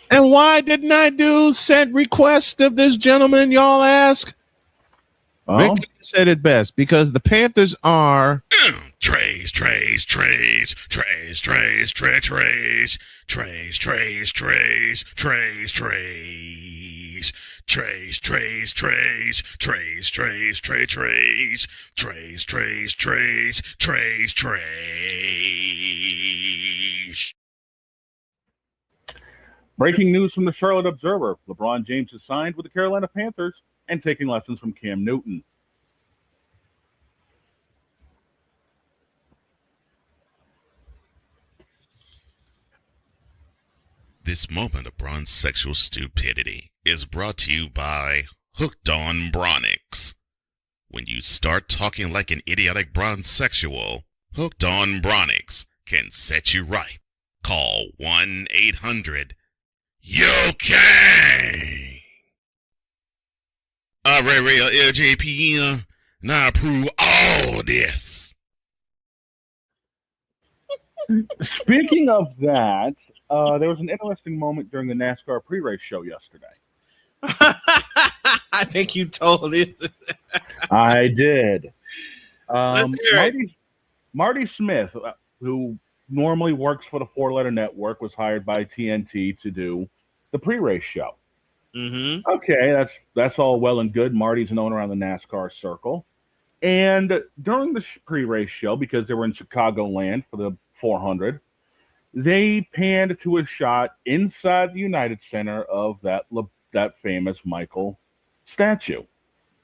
And why didn't I do said request of this gentleman, y'all ask? Rick said it best, because the Panthers are Trays. Breaking news from the Charlotte Observer. LeBron James has signed with the Carolina Panthers and taking lessons from Cam Newton. This moment of bronze sexual stupidity is brought to you by Hooked on Bronix. When you start talking like an idiotic bronze sexual, Hooked on Bronix can set you right. Call 1-800-UK. Real LJPM, now approve all this. Speaking of that, there was an interesting moment during the NASCAR pre-race show yesterday. I think you told it. I did. Let's hear it. Marty Smith, who normally works for the Four Letter Network, was hired by TNT to do the pre-race show. Mm-hmm. Okay, that's all well and good. Marty's known around the NASCAR circle. And during the pre-race show, because they were in Chicagoland for the 400, they panned to a shot inside the United Center of that famous Michael statue.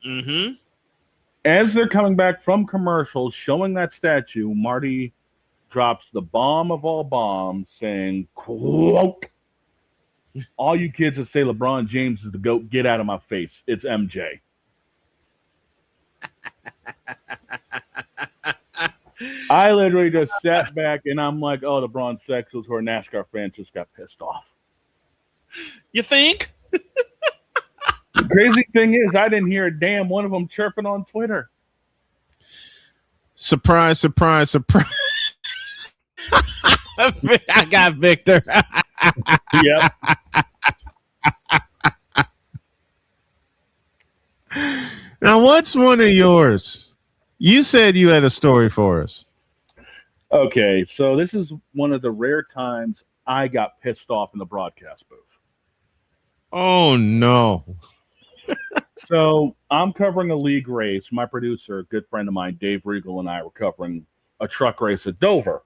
Mm-hmm. As they're coming back from commercials showing that statue, Marty drops the bomb of all bombs, saying, quote, "All you kids that say LeBron James is the GOAT, get out of my face. It's MJ." I literally just sat back and I'm like, oh, the bronze sexuals who are NASCAR fans just got pissed off. You think? The crazy thing is, I didn't hear a damn one of them chirping on Twitter. Surprise, surprise, surprise. I got Victor. Yep. Now, what's one of yours? You said you had a story for us. Okay, so this is one of the rare times I got pissed off in the broadcast booth. Oh, no. So I'm covering a league race. My producer, a good friend of mine, Dave Regal, and I were covering a truck race at Dover.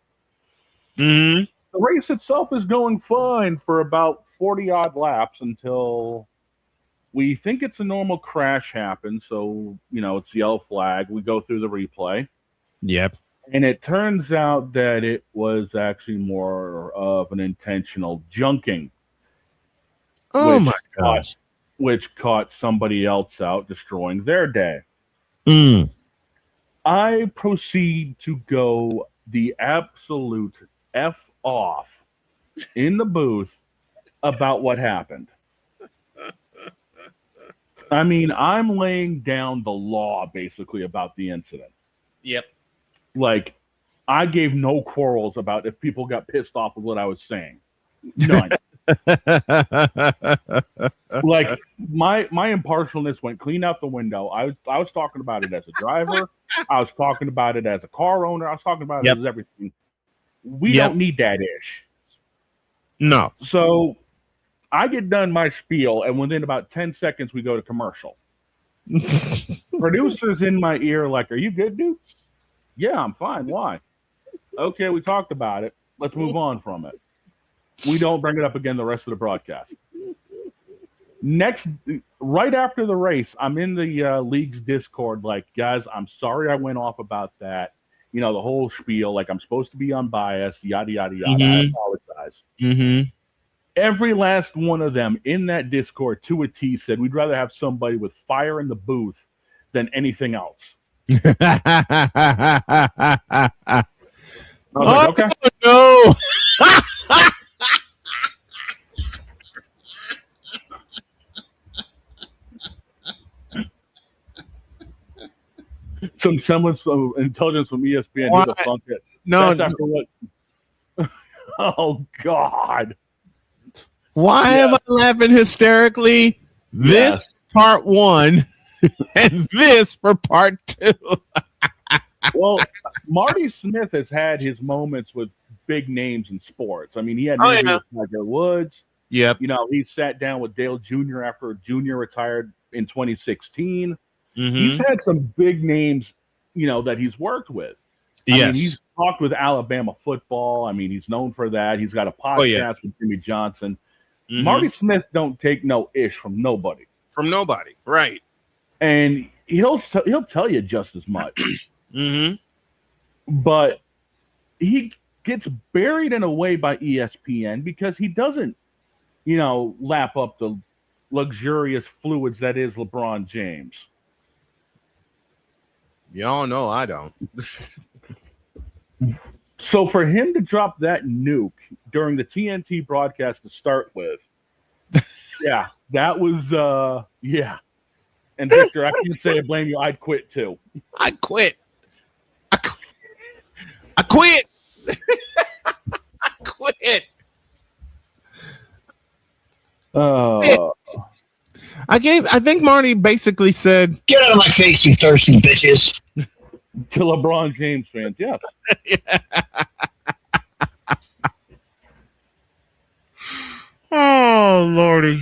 Mm-hmm. The race itself is going fine for about 40-odd laps until we think it's a normal crash happens. So, it's yellow flag. We go through the replay. Yep. And it turns out that it was actually more of an intentional junking. Oh, my gosh. Which caught somebody else out, destroying their day. Mm. I proceed to go the absolute F off in the booth about what happened. I mean, I'm laying down the law basically about the incident. Yep. Like, I gave no quarrels about if people got pissed off with what I was saying. None. Like, my impartialness went clean out the window. I was talking about it as a driver. I was talking about it as a car owner. I was talking about it as everything. We don't need that ish. No. So I get done my spiel, and within about 10 seconds, we go to commercial. Producers in my ear like, "Are you good, dude?" "Yeah, I'm fine. Why?" "Okay, we talked about it. Let's move on from it. We don't bring it up again the rest of the broadcast." Right after the race, I'm in the league's Discord like, "Guys, I'm sorry I went off about that. The whole spiel, like I'm supposed to be unbiased, yada, yada, yada. Mm-hmm. I apologize." Mm-hmm. Every last one of them in that Discord to a T said, "We'd rather have somebody with fire in the booth than anything else." I was like, okay. No. Some semblance of intelligence from ESPN. Why? Who the fuck it? No. That's after what? Oh, God. Why am I laughing hysterically? This part one and this for part two. Well, Marty Smith has had his moments with big names in sports. I mean, he had with Tiger Woods. Yep. He sat down with Dale Jr. after Jr. retired in 2016. Mm-hmm. He's had some big names, that he's worked with. I mean, he's talked with Alabama football. I mean, he's known for that. He's got a podcast with Jimmy Johnson. Mm-hmm. Marty Smith don't take no ish from nobody. From nobody, right? And he'll tell you just as much. Mm-hmm. But he gets buried in a way by ESPN because he doesn't lap up the luxurious fluids that is LeBron James. Y'all know I don't. So for him to drop that nuke during the TNT broadcast to start with, yeah, that was yeah. And Victor, I can't say I blame you. I'd quit too. I quit. I quit. I quit. I think Marty basically said, "Get out of my face, you thirsty bitches." To LeBron James fans, yes. Oh Lordy.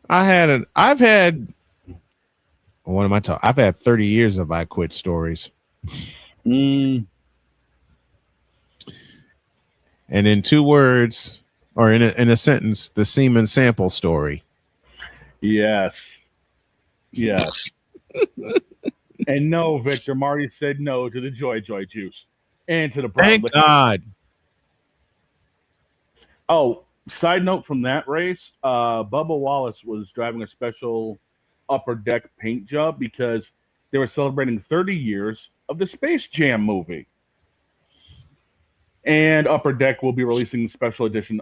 I've had 30 years of I quit stories. And in 2 words, or in a sentence, the semen sample story. Yes. Yes. And no, Victor, Marty said no to the Joy juice and to the brown Thank liquor. God. Oh, side note from that race, Bubba Wallace was driving a special upper deck paint job because they were celebrating 30 years of the Space Jam movie. And Upper Deck will be releasing special edition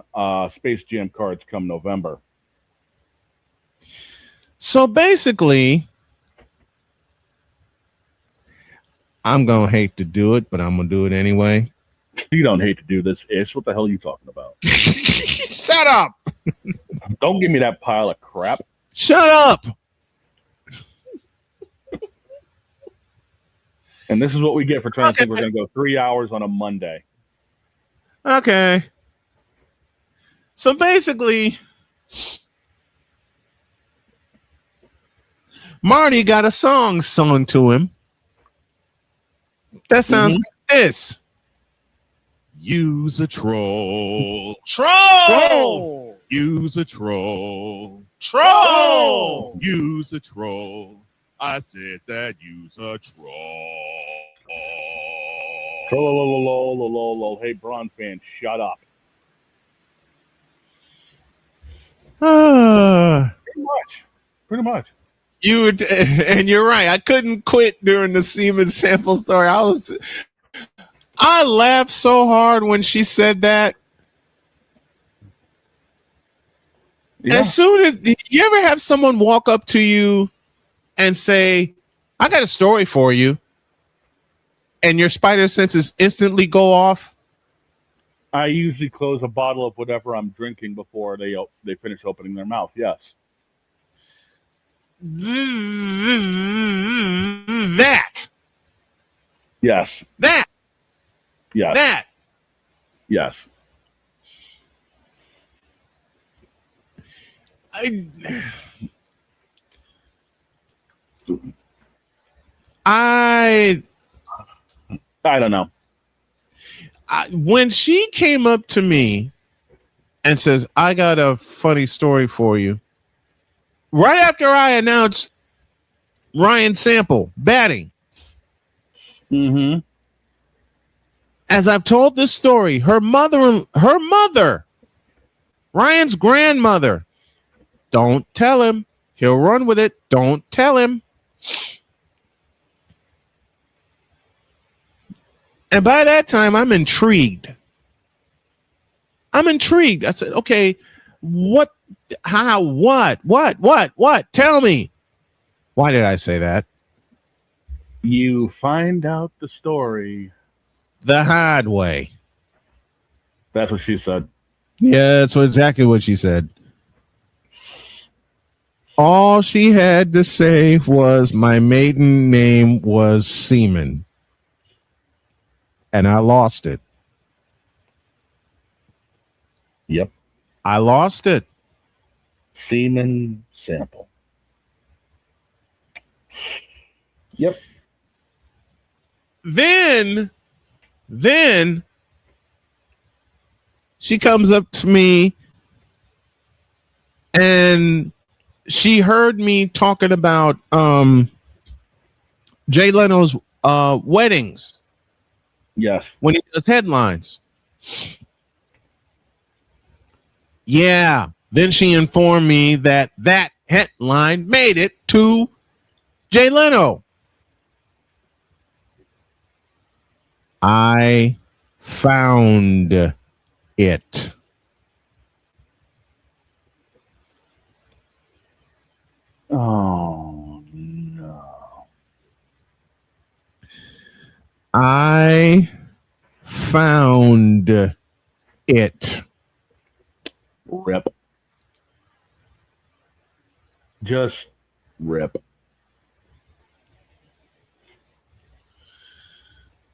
Space Jam cards come November. So basically, I'm going to hate to do it, but I'm going to do it anyway. You don't hate to do this, Ish. What the hell are you talking about? Shut up. Don't give me that pile of crap. Shut up. And this is what we get for trying to think we're going to go 3 hours on a Monday. Okay. So basically, Marty got a song sung to him. That sounds like this. Use a troll. Troll. Use a troll. Troll. Use a troll. I said that use a troll. Troll. Hey, Braun fans, shut up. Pretty much. You would, and you're right. I couldn't quit during the semen sample story. I laughed so hard when she said that. Yeah. As soon as you ever have someone walk up to you and say, "I got a story for you," and your spider senses instantly go off. I usually close a bottle of whatever I'm drinking before they finish opening their mouth. Yes. That. Yes. That. Yes. That. Yes. I don't know. When she came up to me and says, "I got a funny story for you," right after I announced Ryan Sample batting. As I've told this story, her mother, Ryan's grandmother, don't tell him. He'll run with it. Don't tell him. And by that time, I'm intrigued. I said, okay, what, how, what? Tell me. Why did I say that? You find out the story the hard way. That's what she said. Yeah, that's exactly what she said. All she had to say was, my maiden name was Seaman. And I lost it. Yep. I lost it. Semen sample. Yep. Then she comes up to me and she heard me talking about Jay Leno's weddings. Yes. When he does headlines. Yeah. Then she informed me that that headline made it to Jay Leno. I found it. Oh, no. I found it. Rip. Just rip.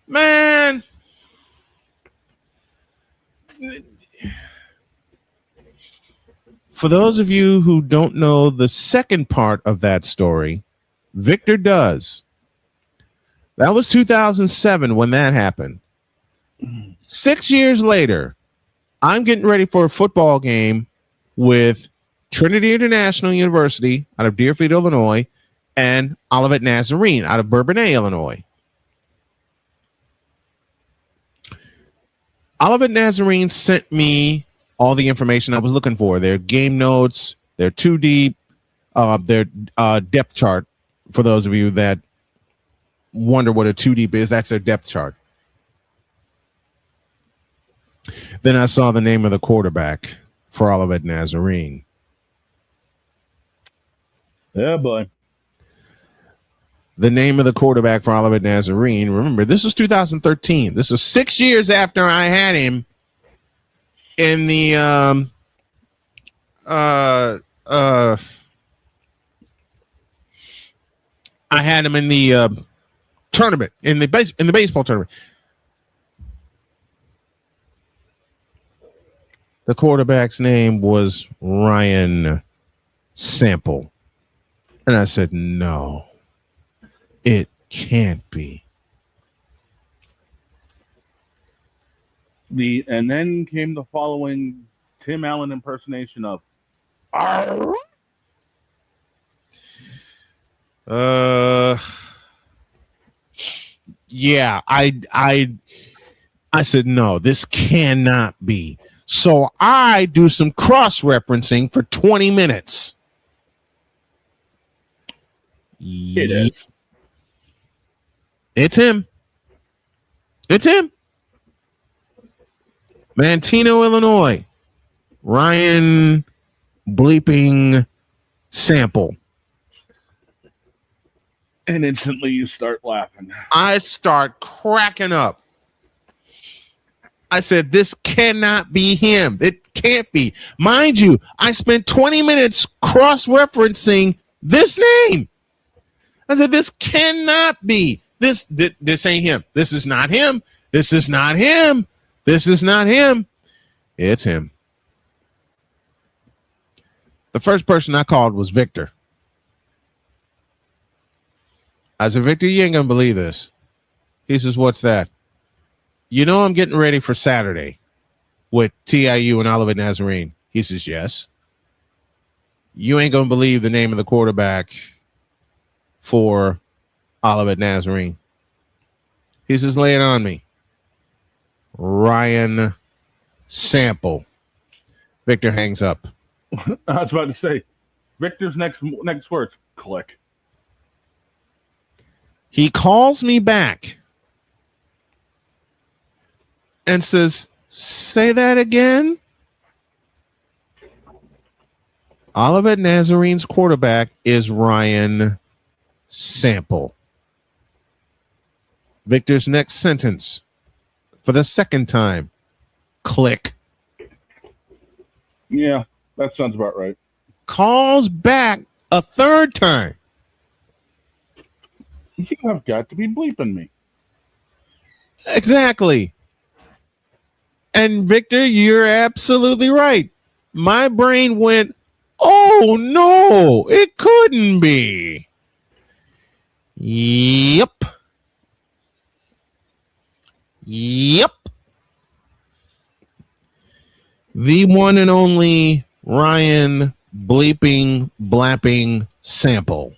Man. For those of you who don't know the second part of that story, Victor does. That was 2007 when that happened. 6 years later, I'm getting ready for a football game with Trinity International University out of Deerfield, Illinois, and Olivet Nazarene out of Bourbonnais, Illinois. Olivet Nazarene sent me all the information I was looking for. Their game notes, their 2D, their depth chart. For those of you that wonder what a 2D is, that's their depth chart. Then I saw the name of the quarterback for Olivet Nazarene. Yeah, boy. The name of the quarterback for Olivet Nazarene. Remember, this was 2013. This was 6 years after I had him in the I had him in the tournament, in the baseball tournament. The quarterback's name was Ryan Sample. And I said, no, it can't be. And then came the following Tim Allen impersonation of "Arr!" Yeah, I said, no, this cannot be. So I do some cross-referencing for 20 minutes. It is. It's him. It's him. Mantino, Illinois. Ryan bleeping Sample. And instantly you start laughing. I start cracking up. I said, this cannot be him. It can't be. Mind you, I spent 20 minutes cross-referencing this name. I said, this cannot be. This ain't him. This is not him. This is not him. This is not him. It's him. The first person I called was Victor. I said, Victor, you ain't going to believe this. He says, what's that? You know, I'm getting ready for Saturday with TIU and Olivet Nazarene. He says, yes. You ain't going to believe the name of the quarterback for Olivet Nazarene. He says, lay it on me. Ryan Sample. Victor hangs up. I was about to say, Victor's next words, click. He calls me back and says, say that again. Olivet Nazarene's quarterback is Ryan Sample. Victor's next sentence, for the second time, click. Yeah, that sounds about right. Calls back a third time. You have got to be bleeping me. Exactly. And Victor, you're absolutely right. My brain went, oh no, it couldn't be. Yep. Yep. The one and only Ryan bleeping, blapping Sample.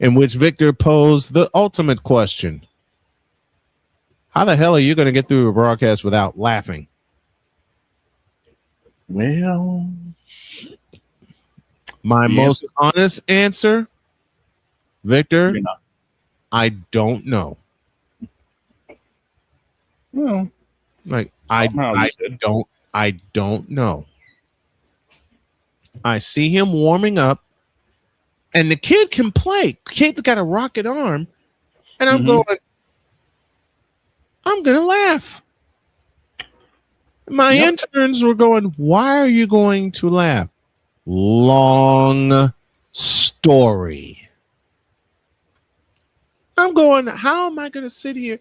In which Victor posed the ultimate question. How the hell are you going to get through a broadcast without laughing? Well, my the most honest answer, Victor, You're not. I don't know. Well, Like somehow you did. I don't know. I see him warming up, and the kid can play. Kid's got a rocket arm, and I'm going, I'm gonna laugh. My interns were going, why are you going to laugh? Long story. I'm going, how am I going to sit here?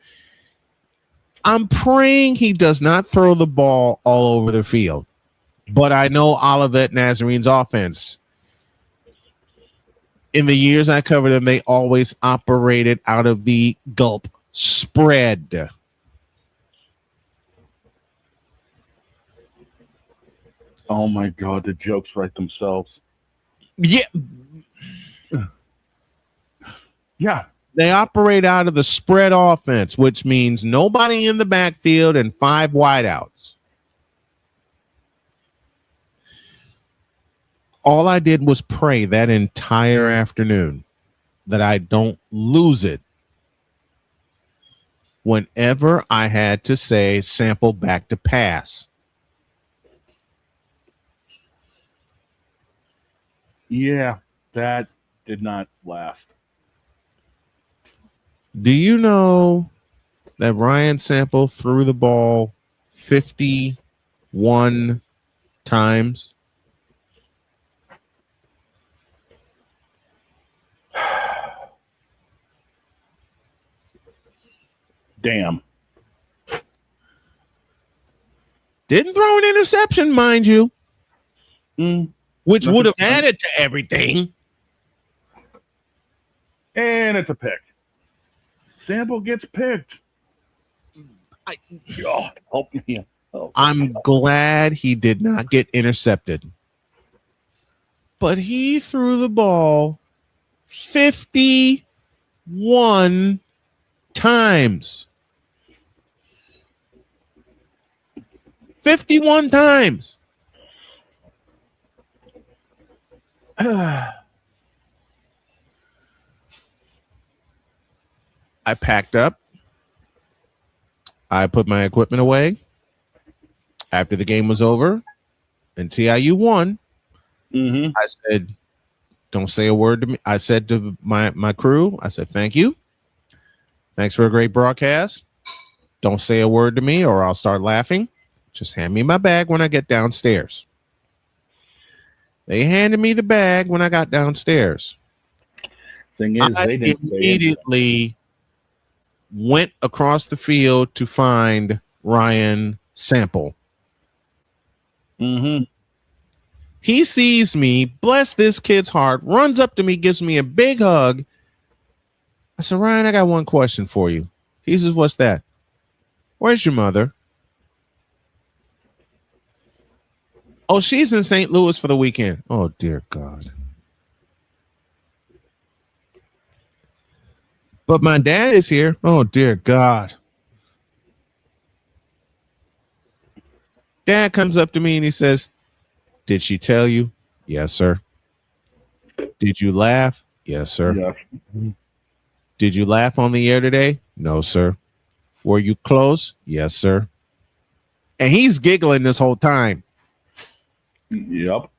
I'm praying he does not throw the ball all over the field. But I know Olivet Nazarene's offense. In the years I covered them, they always operated out of the gulp spread. Oh my God, the jokes write themselves. Yeah. Yeah. They operate out of the spread offense, which means nobody in the backfield and 5 wideouts. All I did was pray that entire afternoon that I don't lose it whenever I had to say sample back to pass. Yeah, that did not last. Do you know that Ryan Sample threw the ball 51 times? Damn. Didn't throw an interception, mind you, which That's would have a- added to everything. And it's a pick. Sample gets picked. God, help me. Oh. I'm glad he did not get intercepted. But he threw the ball 51 times. 51 times. I packed up. I put my equipment away. After the game was over and TIU won, I said, don't say a word to me. I said to my crew, I said, thank you. Thanks for a great broadcast. Don't say a word to me or I'll start laughing. Just hand me my bag when I get downstairs. They handed me the bag when I got downstairs. Thing is, I they didn't immediately went across the field to find Ryan Sample. He sees me, bless this kid's heart, runs up to me, gives me a big hug. I said, Ryan, I got one question for you. He says, what's that? Where's your mother? Oh, she's in St. Louis for the weekend. Oh, dear God. But my dad is here. Oh, dear God. Dad comes up to me and he says, did she tell you? Yes, sir. Did you laugh? Yes, sir. Yeah. Did you laugh on the air today? No, sir. Were you close? Yes, sir. And he's giggling this whole time. Yep.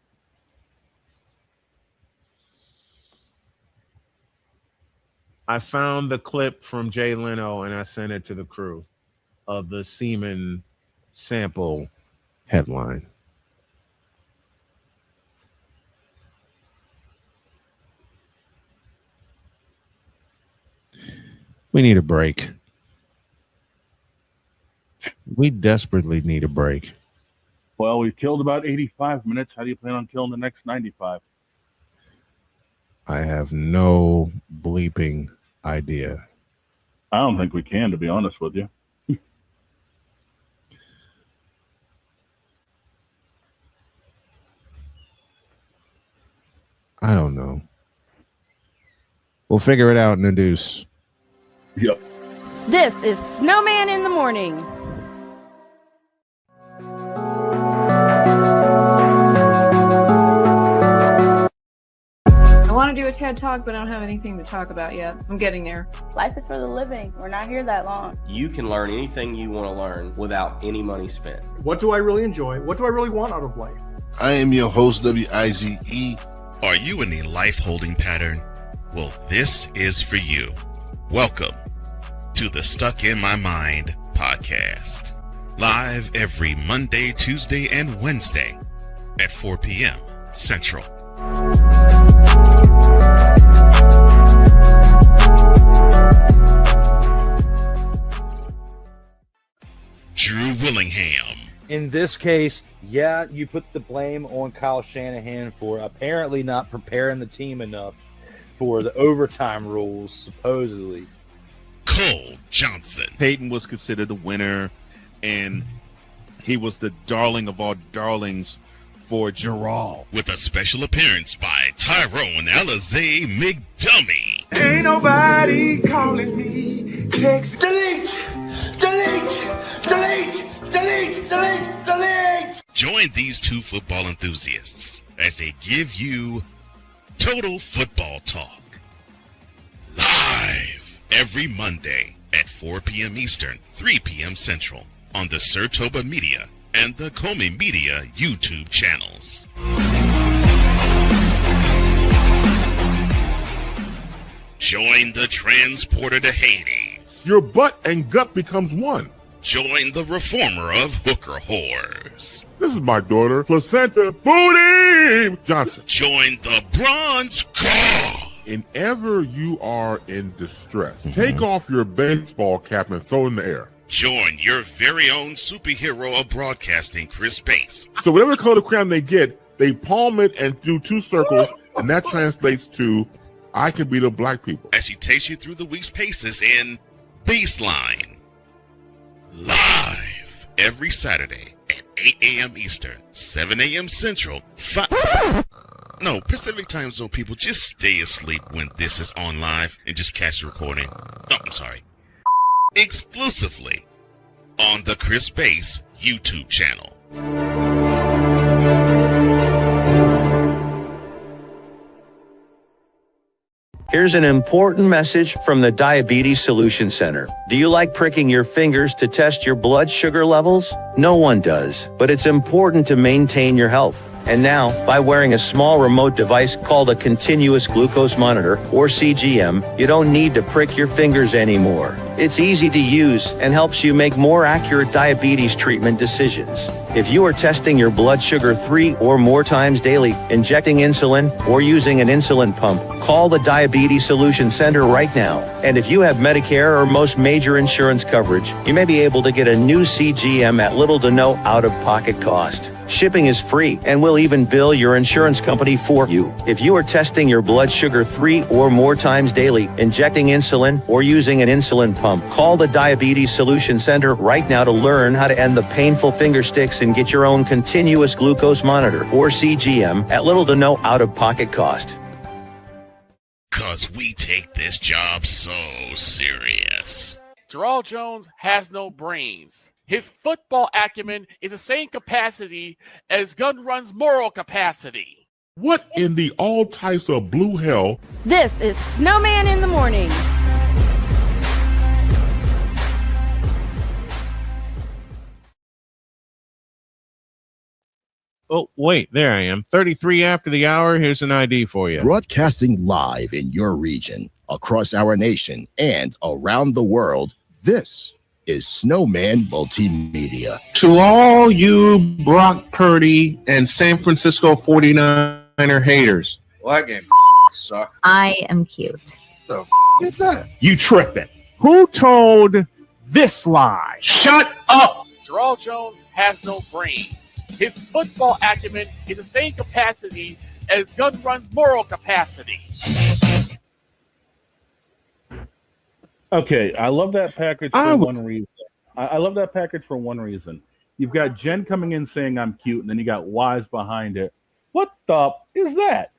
I found the clip from Jay Leno and I sent it to the crew of the Seaman Sample headline. We need a break. We desperately need a break. Well, we killed about 85 minutes. How do you plan on killing the next 95? I have no bleeping idea. I don't think we can, to be honest with you. I don't know. We'll figure it out in the deuce. Yep. This is Snowman in the Morning. to do a TED Talk, but I don't have anything to talk about yet. I'm getting there. Life is for the living. We're not here that long. You can learn anything you want to learn without any money spent. What do I really enjoy? What do I really want out of life? I am your host, WIZE. Are you in a life holding pattern? Well, this is for you. Welcome to the Stuck in My Mind podcast. Live every Monday, Tuesday, and Wednesday at 4 p.m. Central. Drew Willingham. In this case, yeah, you put the blame on Kyle Shanahan for apparently not preparing the team enough for the overtime rules, supposedly. Cole Johnson. Peyton was considered the winner, and he was the darling of all darlings for Gerald. With a special appearance by Tyrone Alizé McDummy. Ain't nobody calling me. Text delete, delete, delete, delete, delete, delete. Join these two football enthusiasts as they give you total football talk. Live every Monday at 4 p.m. Eastern, 3 p.m. Central on the Sertoba Media and the Comey Media YouTube channels. Join the transporter to Hades. Your butt and gut becomes one. Join the reformer of hooker whores. This is my daughter, Placenta Booty Johnson. Join the bronze car. Whenever you are in distress, take off your baseball cap and throw it in the air. Join your very own superhero of broadcasting, Chris Bass. So whatever color crayon they get, they palm it and do two circles, and that translates to, I can beat up black people. As he takes you through the week's paces in Baseline. Live every Saturday at 8 a.m. Eastern, 7 a.m. Central, Pacific Time Zone people, just stay asleep when this is on live and just catch the recording. Oh, I'm sorry. Exclusively on the Chris Bass YouTube channel. Here's an important message from the Diabetes Solution Center. Do you like pricking your fingers to test your blood sugar levels? No one does, but it's important to maintain your health. And now, by wearing a small remote device called a continuous glucose monitor, or CGM, you don't need to prick your fingers anymore. It's easy to use and helps you make more accurate diabetes treatment decisions. If you are testing your blood sugar 3 or more times daily, injecting insulin, or using an insulin pump, call the Diabetes Solution Center right now. And if you have Medicare or most major insurance coverage, you may be able to get a new CGM at little to no out-of-pocket cost. Shipping is free, and we'll even bill your insurance company for you. If you are testing your blood sugar 3 or more times daily, injecting insulin, or using an insulin pump, call the Diabetes Solution Center right now to learn how to end the painful finger sticks and get your own continuous glucose monitor, or CGM, at little to no out-of-pocket cost. 'Cause we take this job so serious. Gerald Jones has no brains. His football acumen is the same capacity as Gun Run's moral capacity. What in the all types of blue hell? This is Snowman in the morning. Oh, wait, there I am. 33 after the hour. Here's an ID for you. Broadcasting live in your region, across our nation, and around the world, this is Snowman Multimedia. To all you Brock Purdy and San Francisco 49er haters. Well, that game sucked. I am cute. The is that? You tripping. Who told this lie? Shut up! Gerald Jones has no brains. His football acumen is the same capacity as Gun Run's moral capacity. Okay, I love that package for one reason. I love that package for one reason. You've got Jen coming in saying I'm cute, and then you got Wise behind it. What the is that?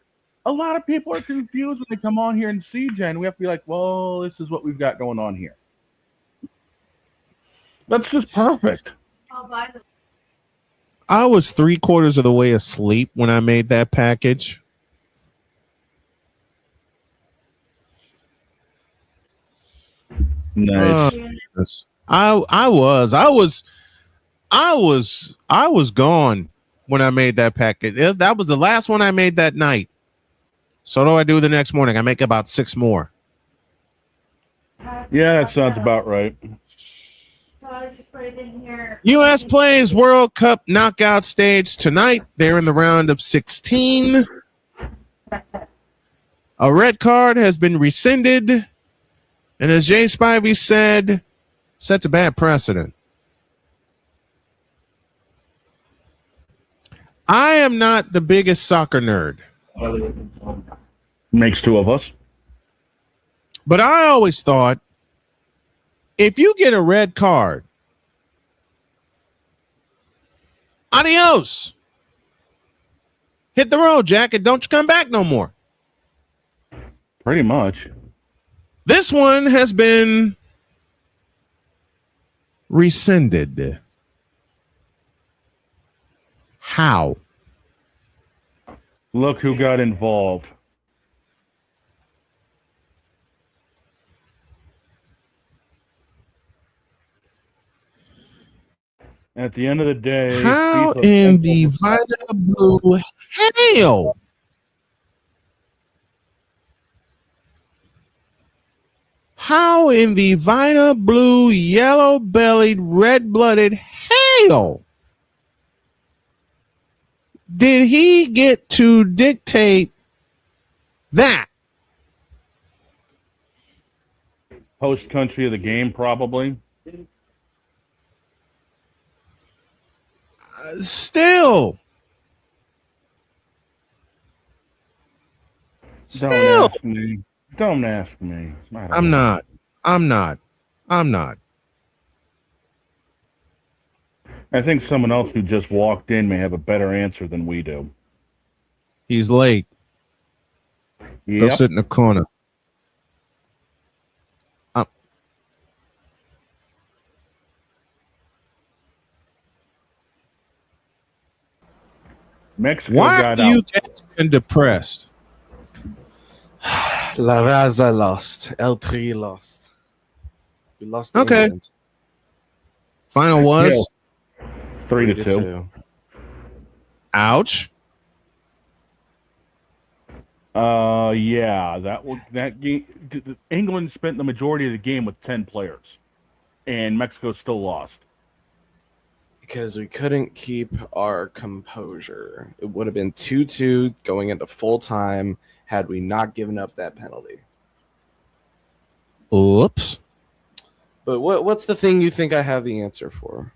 A lot of people are confused when they come on here and see Jen. We have to be like, well, this is what we've got going on here. That's just perfect. I was 3/4 of the way asleep when I made that package. Nice. I was gone when I made that packet. That was the last one I made that night. So what do I do the next morning? I make about 6 more. Yeah, that sounds about right. U.S. plays World Cup knockout stage tonight. They're in the round of 16. A red card has been rescinded. And as Jay Spivey said, sets a bad precedent. I am not the biggest soccer nerd. Makes 2 of us. But I always thought, if you get a red card, adios. Hit the road, Jack, and don't you come back no more. Pretty much. This one has been rescinded. How? Look who got involved. At the end of the day, How FIFA in the Vita Blue hell? How in the Vita Blue, yellow-bellied, red-blooded hell did he get to dictate that? host country of the game, probably. Still. Don't ask me. Don't ask me. I'm not. I think someone else who just walked in may have a better answer than we do. He's late. Yep. Go sit in the corner. Mexico Why got do you out. get depressed? La Raza lost. L3 lost. We lost. To Okay. England. Final was 3-2. Ouch. Yeah, that game. England spent the majority of the game with 10 players, and Mexico still lost. Because we couldn't keep our composure. It would have been 2-2 going into full time had we not given up that penalty. Oops. But what's the thing you think I have the answer for?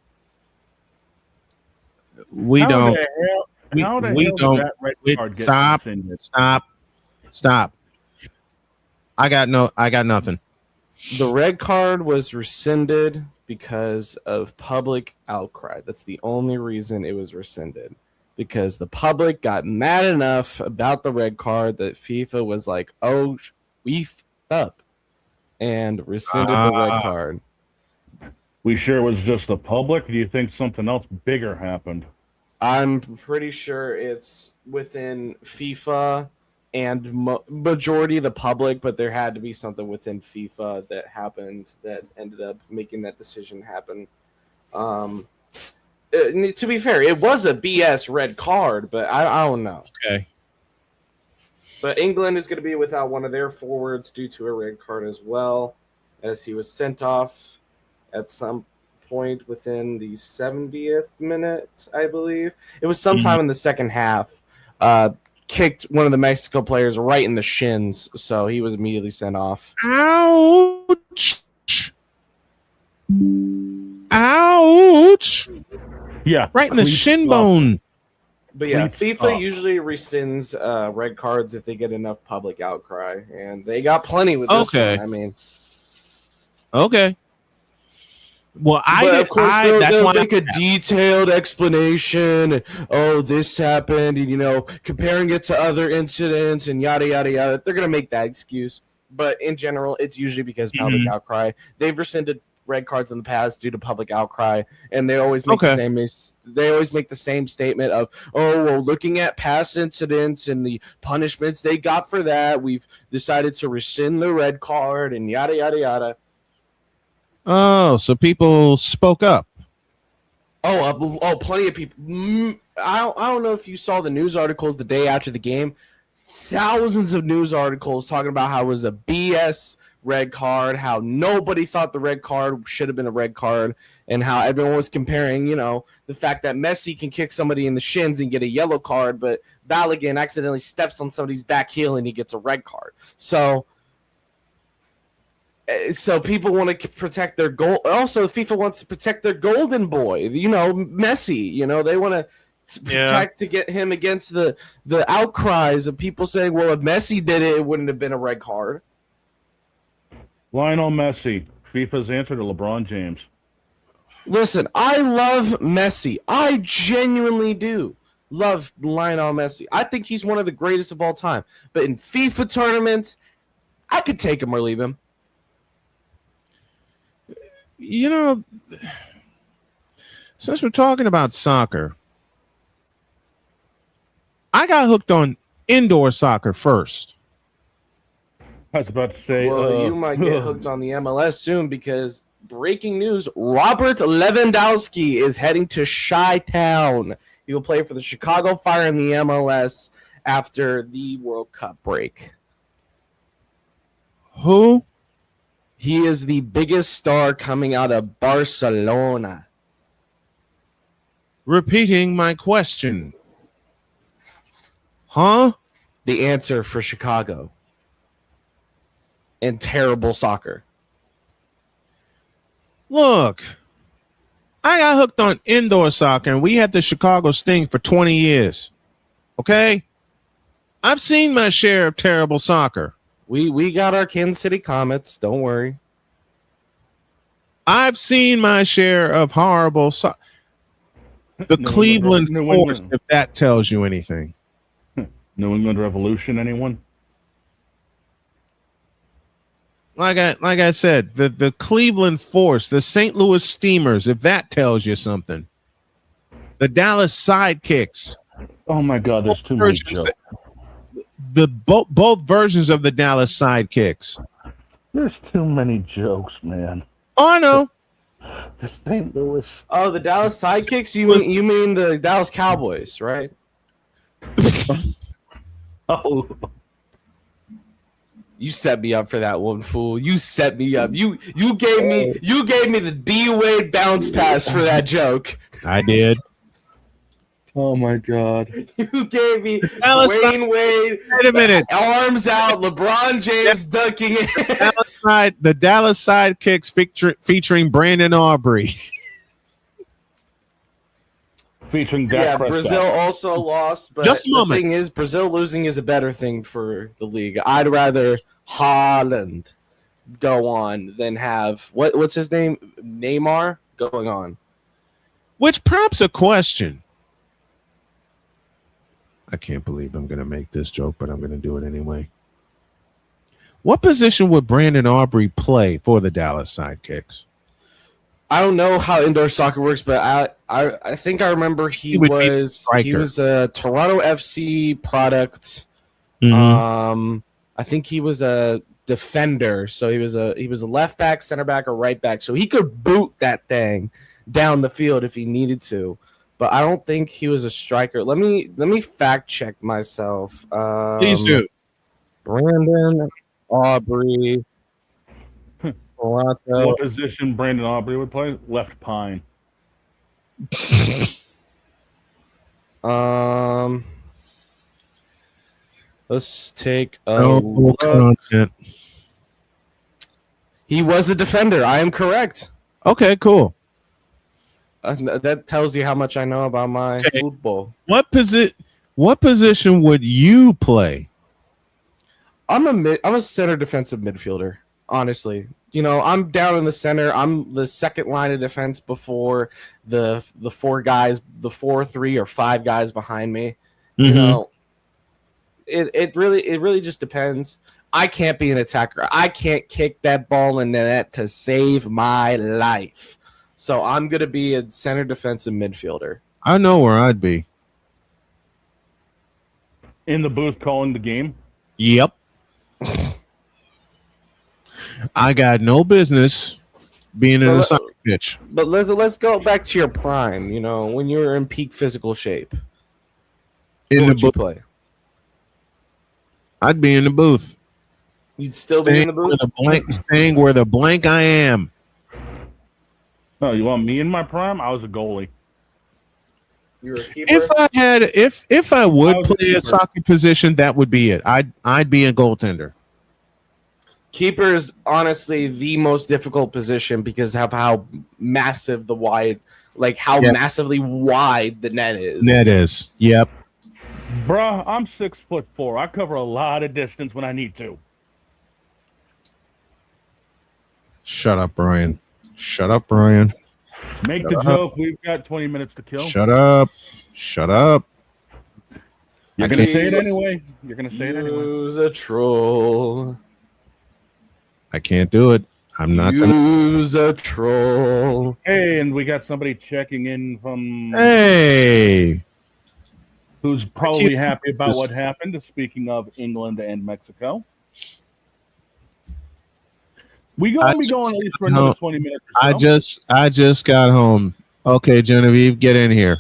We How don't. the hell- how the we hell did don't. that red card get Stop. rescinded? Stop. I got nothing. The red card was rescinded because of public outcry. That's the only reason it was rescinded. Because the public got mad enough about the red card that FIFA was like, oh, we f***ed up, and rescinded the red card. We sure it was just the public? Do you think something else bigger happened? I'm pretty sure it's within FIFA and majority of the public, but there had to be something within FIFA that happened that ended up making that decision happen. To be fair, it was a BS red card, but I don't know. Okay. But England is going to be without one of their forwards due to a red card as well, as he was sent off at some point within the 70th minute, I believe. It was sometime in the second half. Kicked one of the Mexico players right in the shins, so he was immediately sent off. Ouch. Ouch. Yeah. Right in the shin bone. But yeah, FIFA usually rescinds red cards if they get enough public outcry, and they got plenty with this one. I mean, okay. Well, of course that's they'll why make a detailed explanation. Oh, this happened, and comparing it to other incidents and yada yada yada. They're gonna make that excuse, but in general, it's usually because of public outcry. They've rescinded red cards in the past due to public outcry, and they always make the same. They always make the same statement of, "Oh, well, looking at past incidents and the punishments they got for that, we've decided to rescind the red card and yada yada yada." Oh, so people spoke up. Plenty of people. I don't know if you saw the news articles the day after the game. Thousands of news articles talking about how it was a BS red card, how nobody thought the red card should have been a red card, and how everyone was comparing, the fact that Messi can kick somebody in the shins and get a yellow card, but Balogun accidentally steps on somebody's back heel and he gets a red card. So people want to protect their goal. Also, FIFA wants to protect their golden boy, Messi. They want to protect to get him against the outcries of people saying, well, if Messi did it, it wouldn't have been a red card. Lionel Messi, FIFA's answer to LeBron James. Listen, I love Messi. I genuinely do love Lionel Messi. I think he's one of the greatest of all time. But in FIFA tournaments, I could take him or leave him. Since we're talking about soccer, I got hooked on indoor soccer first. I was about to say, well, you might get hooked on the MLS soon because breaking news: Robert Lewandowski is heading to Chi-Town. He will play for the Chicago Fire in the MLS after the World Cup break. Who? He is the biggest star coming out of Barcelona. Repeating my question. Huh? The answer for Chicago. And terrible soccer. Look, I got hooked on indoor soccer, and we had the Chicago Sting for 20 years. Okay? I've seen my share of terrible soccer. We got our Kansas City Comets. Don't worry. I've seen my share of horrible soccer. The Cleveland Force, if that tells you anything. New England Revolution, anyone? Like I said, the Cleveland Force, the St. Louis Steamers, if that tells you something. The Dallas Sidekicks. Oh my God, there's too many jokes. Both versions of the Dallas Sidekicks. There's too many jokes, man. Oh, I know. The St. Louis. Oh, the Dallas Sidekicks? You mean the Dallas Cowboys, right? Oh. You set me up for that one, fool. You set me up. You gave me the D Wade bounce pass for that joke. I did. Oh my God! You gave me Wayne Wade. Wait a minute. Arms out. LeBron James dunking it. The Dallas Sidekicks featuring Brandon Aubrey. Featuring Dak Prescott. Brazil also lost, but Just a moment. The thing is, Brazil losing is a better thing for the league. I'd rather Haaland go on than have what's his name, Neymar, going on. Which prompts a question. I can't believe I'm going to make this joke, but I'm going to do it anyway. What position would Brandon Aubrey play for the Dallas Sidekicks? I don't know how indoor soccer works, but I think I remember he was a Toronto FC product. Mm-hmm. I think he was a defender, so he was a left back, center back, or right back, so he could boot that thing down the field if he needed to. But I don't think he was a striker. Let me fact check myself. Please do. Brandon Aubrey. Toronto. What position Brandon Aubrey would play? Left pine. Let's take a look. He was a defender. I am correct. Okay, cool. That tells you how much I know about my football. What position would you play? I'm a center defensive midfielder, honestly. I'm down in the center. I'm the second line of defense before the 4 guys, the 4, 3, or 5 guys behind me. Mm-hmm. It really just depends. I can't be an attacker. I can't kick that ball in the net to save my life. So I'm gonna be a center defensive midfielder. I know where I'd be. In the booth calling the game? Yep. I got no business being in a soccer pitch. But let's go back to your prime. You know, when you were in peak physical shape. In the booth. Play? I'd be in the booth. You'd still be in the booth? Staying where the blank I am. Oh, you want me in my prime? I was a goalie. You were a keeper? If I would play a soccer position, that would be it. I'd be a goaltender. Keeper is honestly the most difficult position because of how massive massively wide the net is. Net is. Yep. Bruh, I'm 6'4". I cover a lot of distance when I need to. Shut up, Brian. Shut up, Brian. Make the joke. We've got 20 minutes to kill. Shut up. Shut up. You're going to say it anyway. You're going to say it anyway. Use a troll. I can't do it. I'm not going to. Use a troll. Hey, and we got somebody checking in from... Hey. Who's probably happy about what happened, speaking of England and Mexico. We're going to be going at least for another 20 minutes or so. I just got home. Okay, Genevieve, get in here.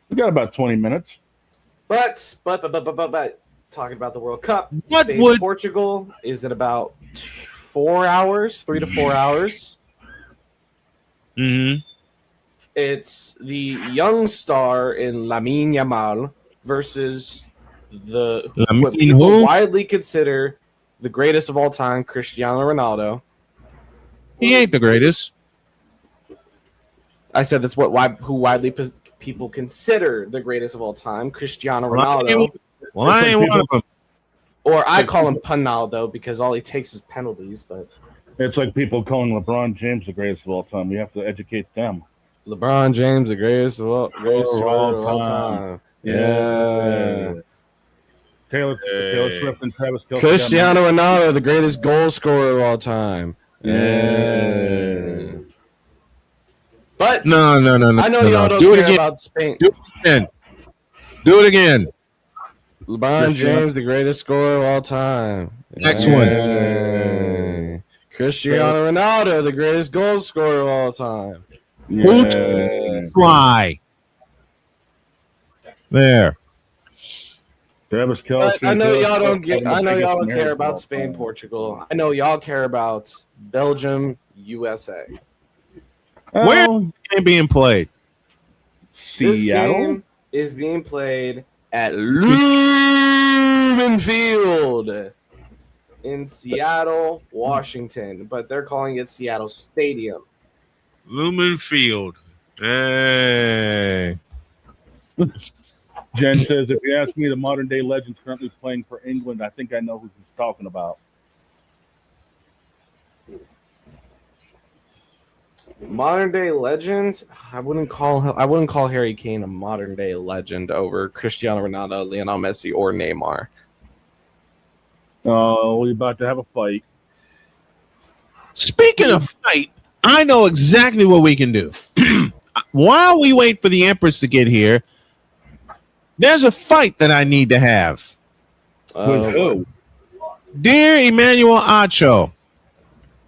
We got about 20 minutes. But talking about the World Cup, Portugal is in about 4 hours, 3 to 4 hours. Mm-hmm. It's the young star in Lamine Yamal versus what people widely consider the greatest of all time, Cristiano Ronaldo. He ain't the greatest. I said that's who widely people consider the greatest of all time, Cristiano Ronaldo. Well, I ain't one of them. Or I call him Panaldo because all he takes is penalties. But it's like people calling LeBron James the greatest of all time. We have to educate them. LeBron James, the greatest of all time. Yeah. Taylor Swift and Travis Kelce. Cristiano Ronaldo, the greatest goal scorer of all time. Yeah. But no. I know y'all don't care about Spain. Do it again. LeBron James, the greatest scorer of all time. Next one. Cristiano Ronaldo, the greatest goal scorer of all time. Fly. There. Travis Kelce. I know y'all don't care about Spain, Portugal. I know y'all care about Belgium, USA. Where is the game being played? This game is being played at Lumen Field in Seattle, Washington, but they're calling it Seattle Stadium. Lumen Field. Hey. Jen says, if you ask me, the modern day legends currently playing for England, I think I know who she's talking about. Modern day legend? I wouldn't call Harry Kane a modern day legend over Cristiano Ronaldo, Lionel Messi, or Neymar. Oh, we're about to have a fight. Speaking of fight, I know exactly what we can do. While we wait for the Empress to get here, there's a fight that I need to have. With who? Dear Emmanuel Acho,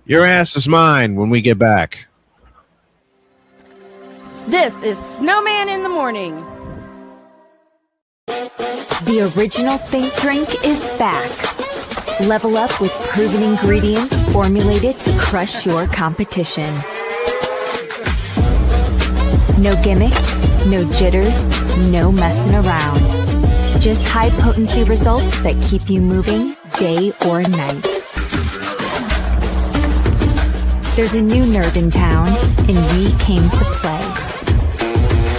your ass is mine when we get back. This is Snowman in the Morning. The original Think Drink is back. Level up with proven ingredients formulated to crush your competition. No gimmicks, no jitters, no messing around. Just high potency results that keep you moving day or night. There's a new nerd in town, and we came to play.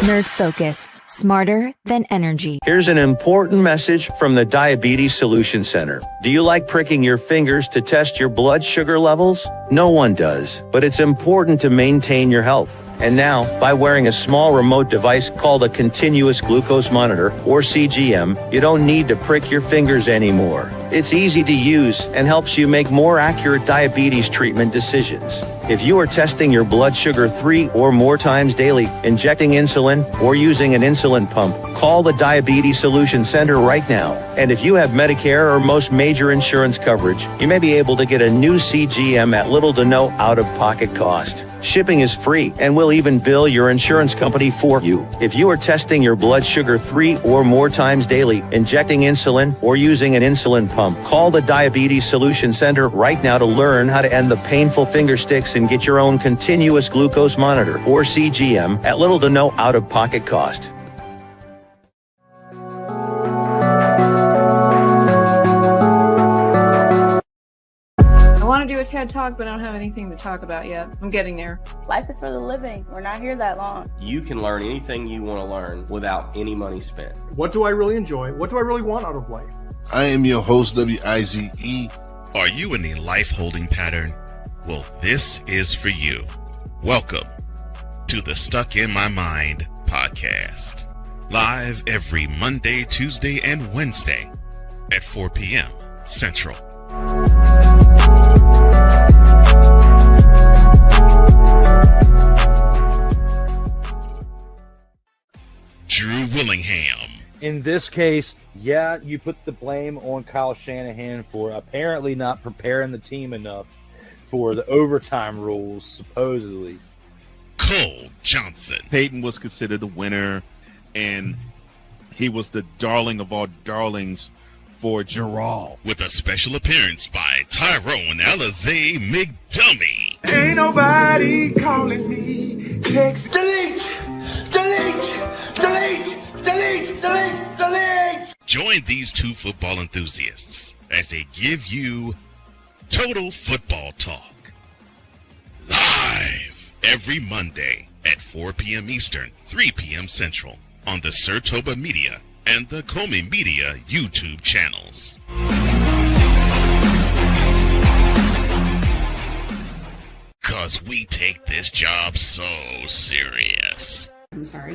Nerd Focus. Smarter than energy. Here's an important message from the Diabetes Solution Center. Do you like pricking your fingers to test your blood sugar levels? No one does, but it's important to maintain your health. And now, by wearing a small remote device called a continuous glucose monitor, or CGM, you don't need to prick your fingers anymore. It's easy to use and helps you make more accurate diabetes treatment decisions. If you are testing your blood sugar 3 or more times daily, injecting insulin, or using an insulin pump, call the Diabetes Solution Center right now. And if you have Medicare or most major insurance coverage, you may be able to get a new CGM at little to no out-of-pocket cost. Shipping is free, and we'll even bill your insurance company for you. If you are testing your blood sugar 3 or more times daily, injecting insulin, or using an insulin pump, call the Diabetes Solution Center right now to learn how to end the painful finger sticks and get your own continuous glucose monitor, or CGM, at little to no out-of-pocket cost. I want to do a TED Talk, but I don't have anything to talk about yet. I'm getting there. Life is for the living. We're not here that long. You can learn anything you want to learn without any money spent. What do I really enjoy? What do I really want out of life? I am your host, WIZE. Are you in a life holding pattern? Well, this is for you. Welcome to the Stuck in My Mind podcast. Live every Monday, Tuesday, and Wednesday at 4 p.m. Central. Drew Willingham. In this case, yeah, you put the blame on Kyle Shanahan for apparently not preparing the team enough for the overtime rules, supposedly. Cole Johnson. Peyton was considered the winner, and he was the darling of all darlings for Gerald. With a special appearance by Tyrone Alizé McDummy. Ain't nobody calling me. Text delete, delete, delete, delete, delete, delete. Join these two football enthusiasts as they give you total football talk. Live every Monday at 4 p.m. Eastern, 3 p.m. Central on the Sertoba Media and the Comey Media YouTube channels. Cause we take this job so serious. I'm sorry,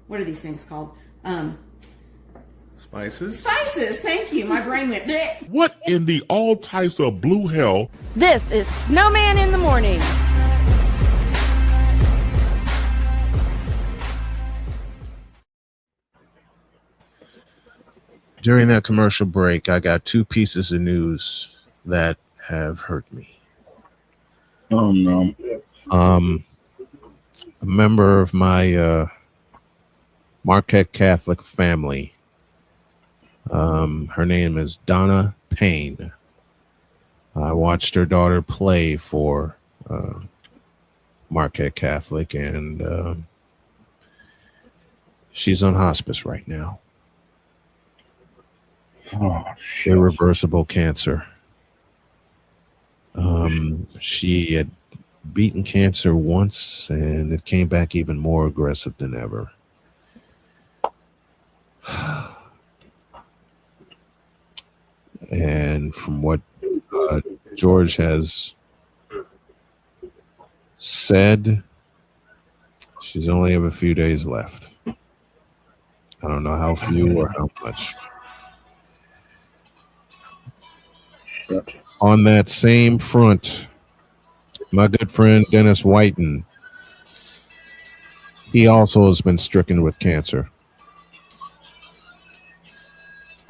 what are these things called? Spices? Spices, thank you. My brain went bleh. What in the all types of blue hell? This is Snowman in the Morning. During that commercial break, I got two pieces of news that have hurt me. Oh no. A member of my Marquette Catholic family, her name is Donna Payne. I watched her daughter play for Marquette Catholic, and she's on hospice right now. Oh, shit. Irreversible cancer. She had beaten cancer once, and it came back even more aggressive than ever. And from what George has said, she's only have a few days left. I don't know how few or how much. On that same front, my good friend Dennis Whiten, he also has been stricken with cancer.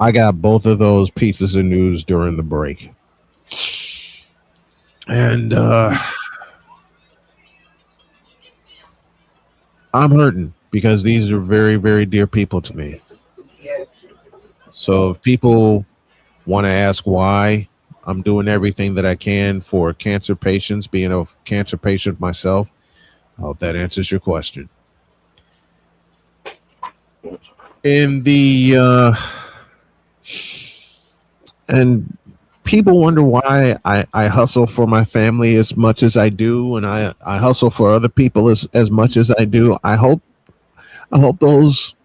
I got both of those pieces of news during the break. And I'm hurting because these are very, very dear people to me. So if people want to ask why I'm doing everything that I can for cancer patients, being a cancer patient myself, I hope that answers your question. In the and people wonder why I hustle for my family as much as I do, and I hustle for other people as much as I do. I hope those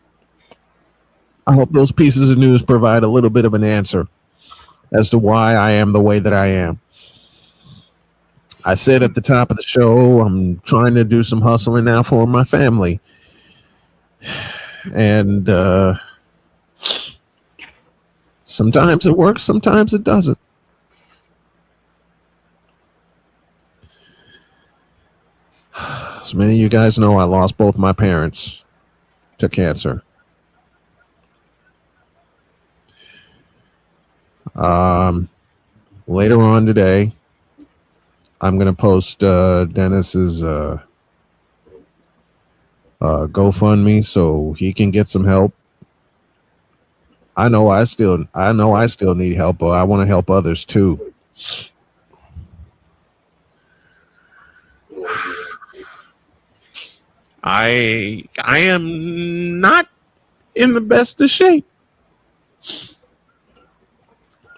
pieces of news provide a little bit of an answer as to why I am the way that I am. I said at the top of the show, I'm trying to do some hustling now for my family. And sometimes it works, sometimes it doesn't. As many of you guys know, I lost both my parents to cancer. Later on today, I'm going to post Dennis's GoFundMe so he can get some help. I know I still need help, but I want to help others too. I am not in the best of shape.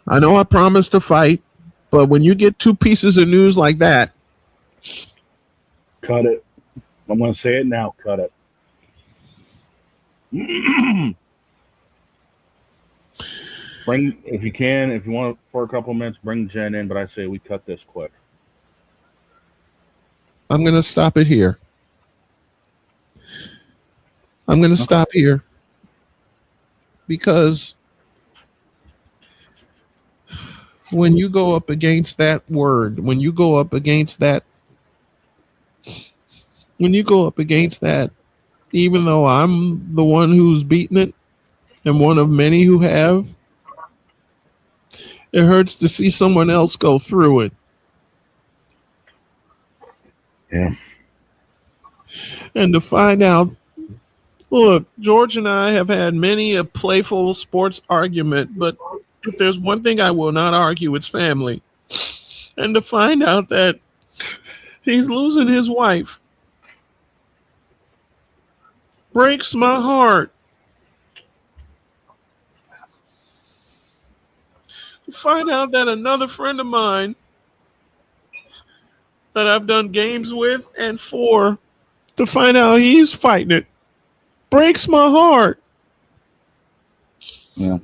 I know I promised to fight, but when you get two pieces of news like that, cut it. I'm going to say it now. Cut it. Bring, if you can, if you want for a couple of minutes, bring Jen in. But I say we cut this quick. I'm going to stop it here. I'm going to stop here because when you go up against that word, when you go up against that, even though I'm the one who's beaten it and one of many who have, it hurts to see someone else go through it. Yeah. And to find out, look, George and I have had many a playful sports argument, but if there's one thing I will not argue, it's family. And to find out that he's losing his wife breaks my heart. To find out that another friend of mine that I've done games with and for, to find out he's fighting it, breaks my heart. Yeah.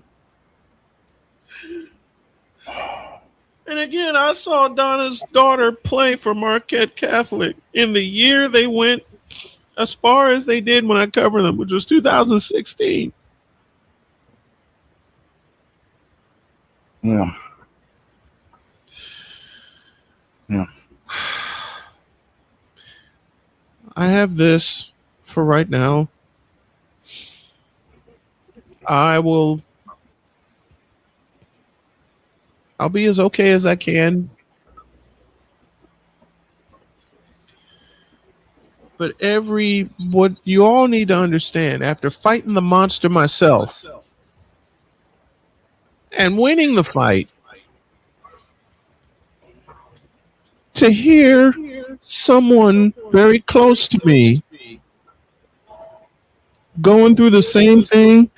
And again, I saw Donna's daughter play for Marquette Catholic in the year they went as far as they did when I covered them, which was 2016. Yeah. Yeah. I have this for right now. I'll be as okay as I can. But what you all need to understand, after fighting the monster myself and winning the fight, to hear someone very close to me going through the same thing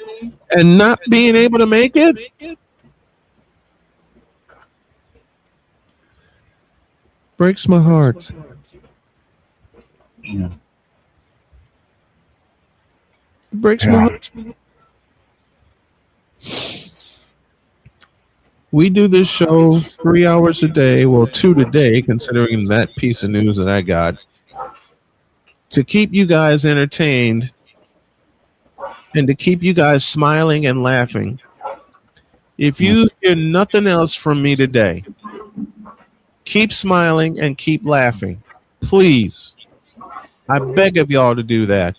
and not being able to make it, breaks my heart. Yeah. It breaks my heart. We do this show 3 hours a day, well, 2 today, considering that piece of news that I got, to keep you guys entertained and to keep you guys smiling and laughing. If you hear nothing else from me today, keep smiling and keep laughing. Please. I beg of y'all to do that.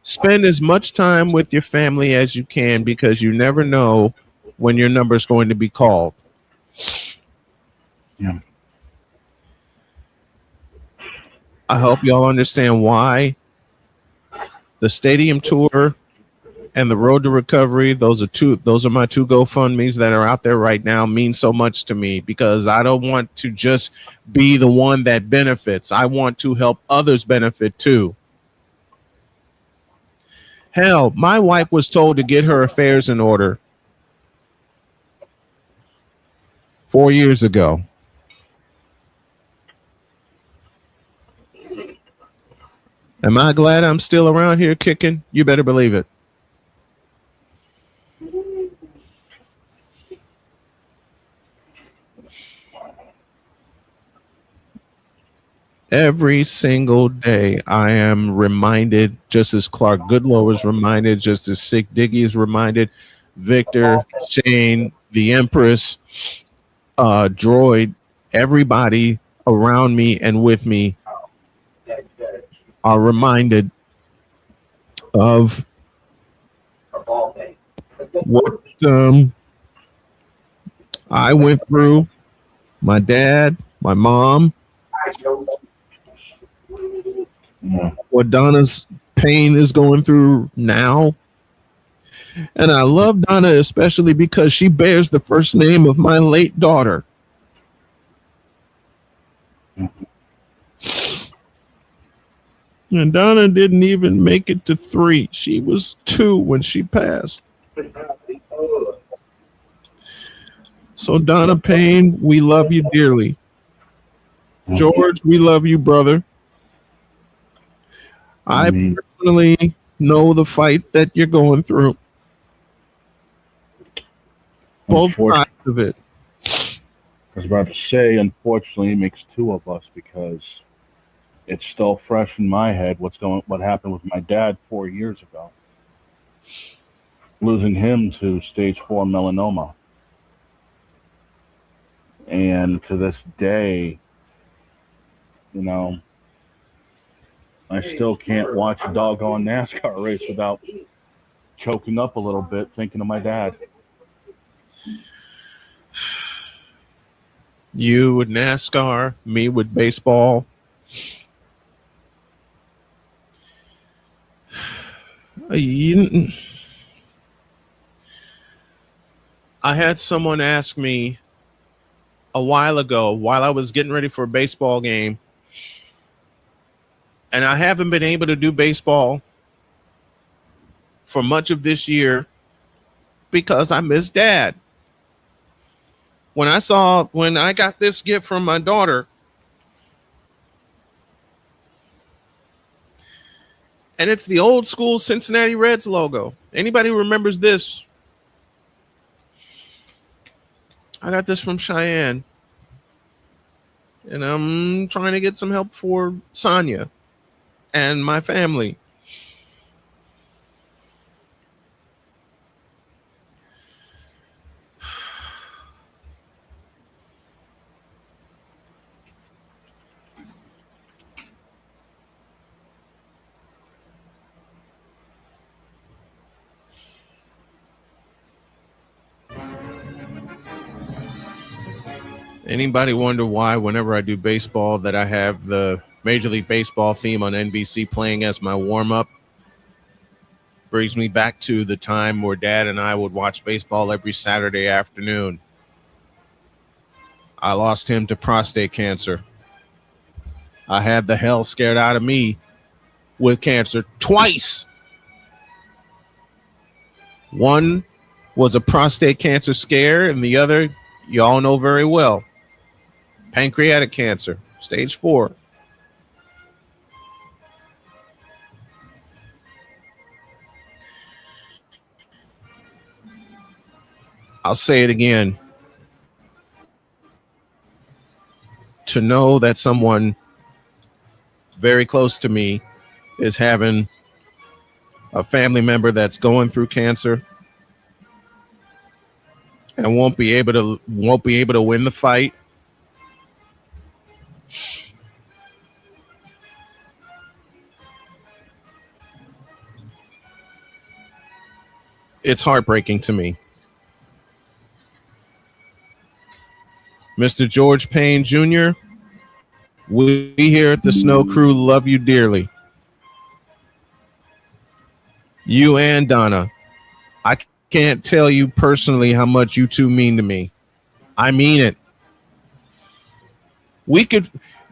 Spend as much time with your family as you can, because you never know when your number is going to be called. Yeah. I hope y'all understand why the stadium tour and the road to recovery, those are my two GoFundMes that are out there right now, mean so much to me, because I don't want to just be the one that benefits. I want to help others benefit too. Hell, my wife was told to get her affairs in order 4 years ago. Am I glad I'm still around here kicking? You better believe it. Every single day, I am reminded, just as Clark Goodlow was reminded, just as Sick Diggy is reminded, Victor, Shane, the Empress, Droid, everybody around me and with me are reminded of what I went through, my dad, my mom, what Donna's pain is going through now. And I love Donna especially because she bears the first name of my late daughter. And Donna didn't even make it to 3. She was 2 when she passed. So Donna Payne, we love you dearly. George, we love you, brother. I personally know the fight that you're going through. Both sides of it. I was about to say, unfortunately, it makes 2 of us because it's still fresh in my head what happened with my dad 4 years ago. Losing him to stage 4 melanoma. And to this day, you know, I still can't watch a doggone NASCAR race without choking up a little bit thinking of my dad. You with NASCAR, me with baseball. I had someone ask me a while ago while I was getting ready for a baseball game, and I haven't been able to do baseball for much of this year because I miss Dad. When I got this gift from my daughter, and it's the old school Cincinnati Reds logo. Anybody who remembers this? I got this from Cheyenne, and I'm trying to get some help for Sonia and my family. Anybody wonder why whenever I do baseball that I have the Major League Baseball theme on NBC playing as my warm-up? Brings me back to the time where Dad and I would watch baseball every Saturday afternoon. I lost him to prostate cancer. I had the hell scared out of me with cancer twice. One was a prostate cancer scare, and the other, you all know very well, pancreatic cancer, stage 4. I'll say it again. To know that someone very close to me is having a family member that's going through cancer and won't be able to win the fight. It's heartbreaking to me. Mr. George Payne Jr., we here at the Snow Crew love you dearly. You and Donna. I can't tell you personally how much you two mean to me. I mean it.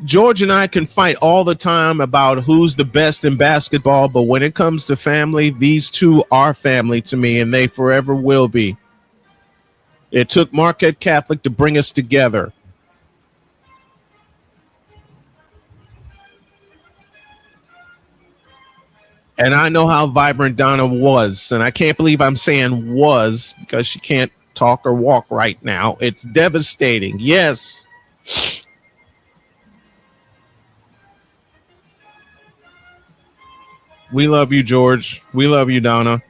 George and I can fight all the time about who's the best in basketball, but when it comes to family, these two are family to me, and they forever will be. It took Marquette Catholic to bring us together. And I know how vibrant Donna was, and I can't believe I'm saying was because she can't talk or walk right now. It's devastating. Yes. We love you, George. We love you, Donna.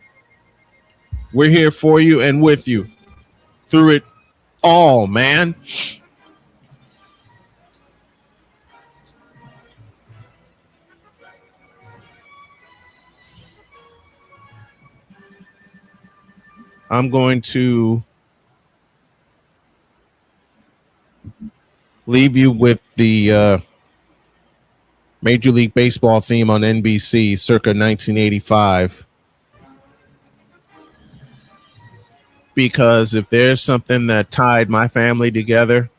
We're here for you and with you through it all, man. I'm going to leave you with the Major League Baseball theme on NBC circa 1985. Because if there's something that tied my family together,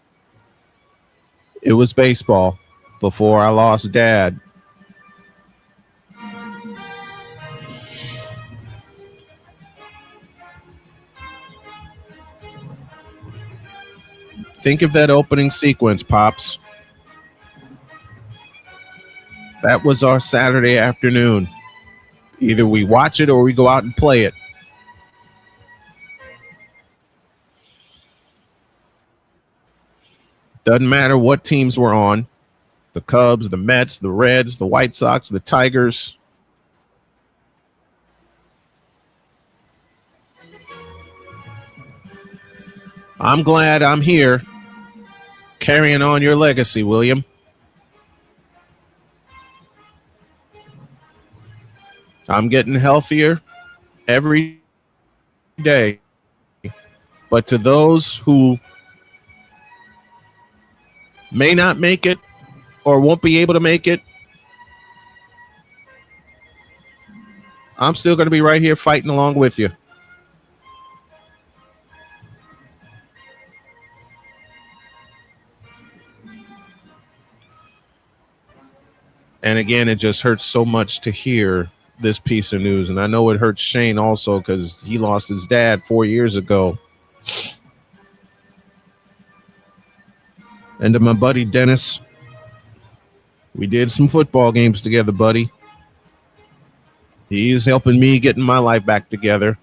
it was baseball before I lost Dad. Think of that opening sequence, Pops. That was our Saturday afternoon. Either we watch it or we go out and play it. Doesn't matter what teams we're on. The Cubs, the Mets, the Reds, the White Sox, the Tigers. I'm glad I'm here carrying on your legacy, William. I'm getting healthier every day. But to those who may not make it or won't be able to make it, I'm still going to be right here fighting along with you. And again, it just hurts so much to hear this piece of news. And I know it hurts Shane also because he lost his dad 4 years ago. And to my buddy Dennis, we did some football games together, buddy. He's helping me getting my life back together.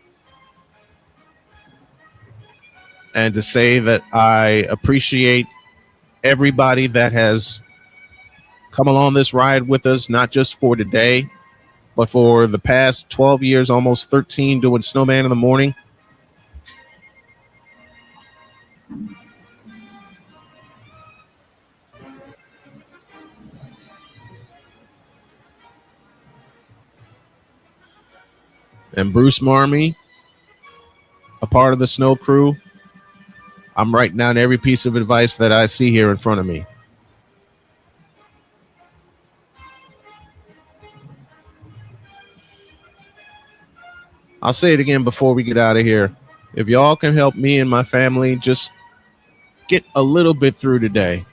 And to say that I appreciate everybody that has come along this ride with us, not just for today, but for the past 12 years, almost 13, doing Snowman in the Morning. And Bruce Marmee, a part of the Snow Crew. I'm writing down every piece of advice that I see here in front of me. I'll say it again before we get out of here. If y'all can help me and my family just get a little bit through today,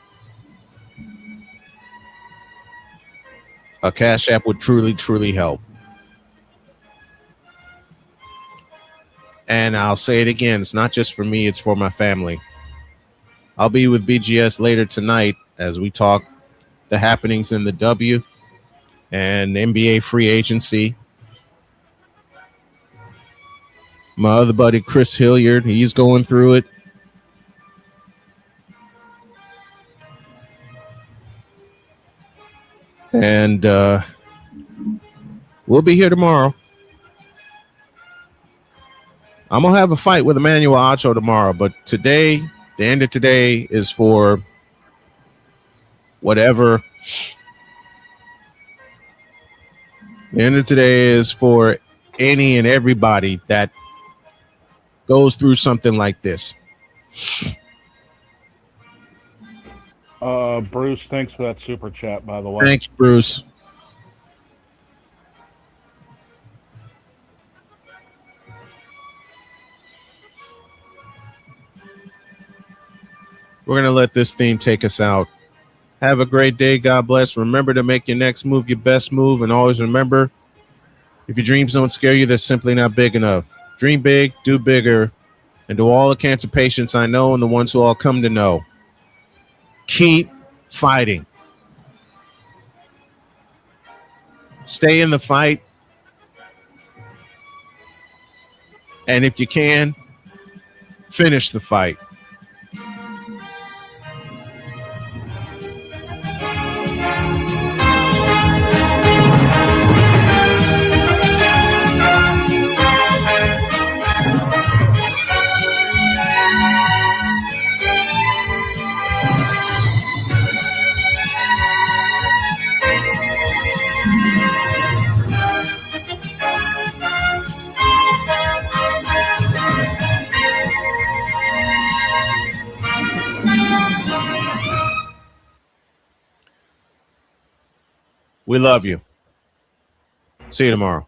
a Cash App would truly, truly help. And I'll say it again, it's not just for me, it's for my family. I'll be with BGS later tonight as we talk the happenings in the W and NBA free agency. My other buddy, Chris Hilliard, he's going through it. And we'll be here tomorrow. I'm going to have a fight with Emmanuel Acho tomorrow, but today, the end of today is for whatever. The end of today is for any and everybody that goes through something like this. Bruce, thanks for that super chat, by the way. Thanks, Bruce. We're going to let this theme take us out. Have a great day. God bless. Remember to make your next move your best move. And always remember, if your dreams don't scare you, they're simply not big enough. Dream big, do bigger. And to all the cancer patients I know and the ones who all come to know, keep fighting. Stay in the fight. And if you can, finish the fight. We love you. See you tomorrow.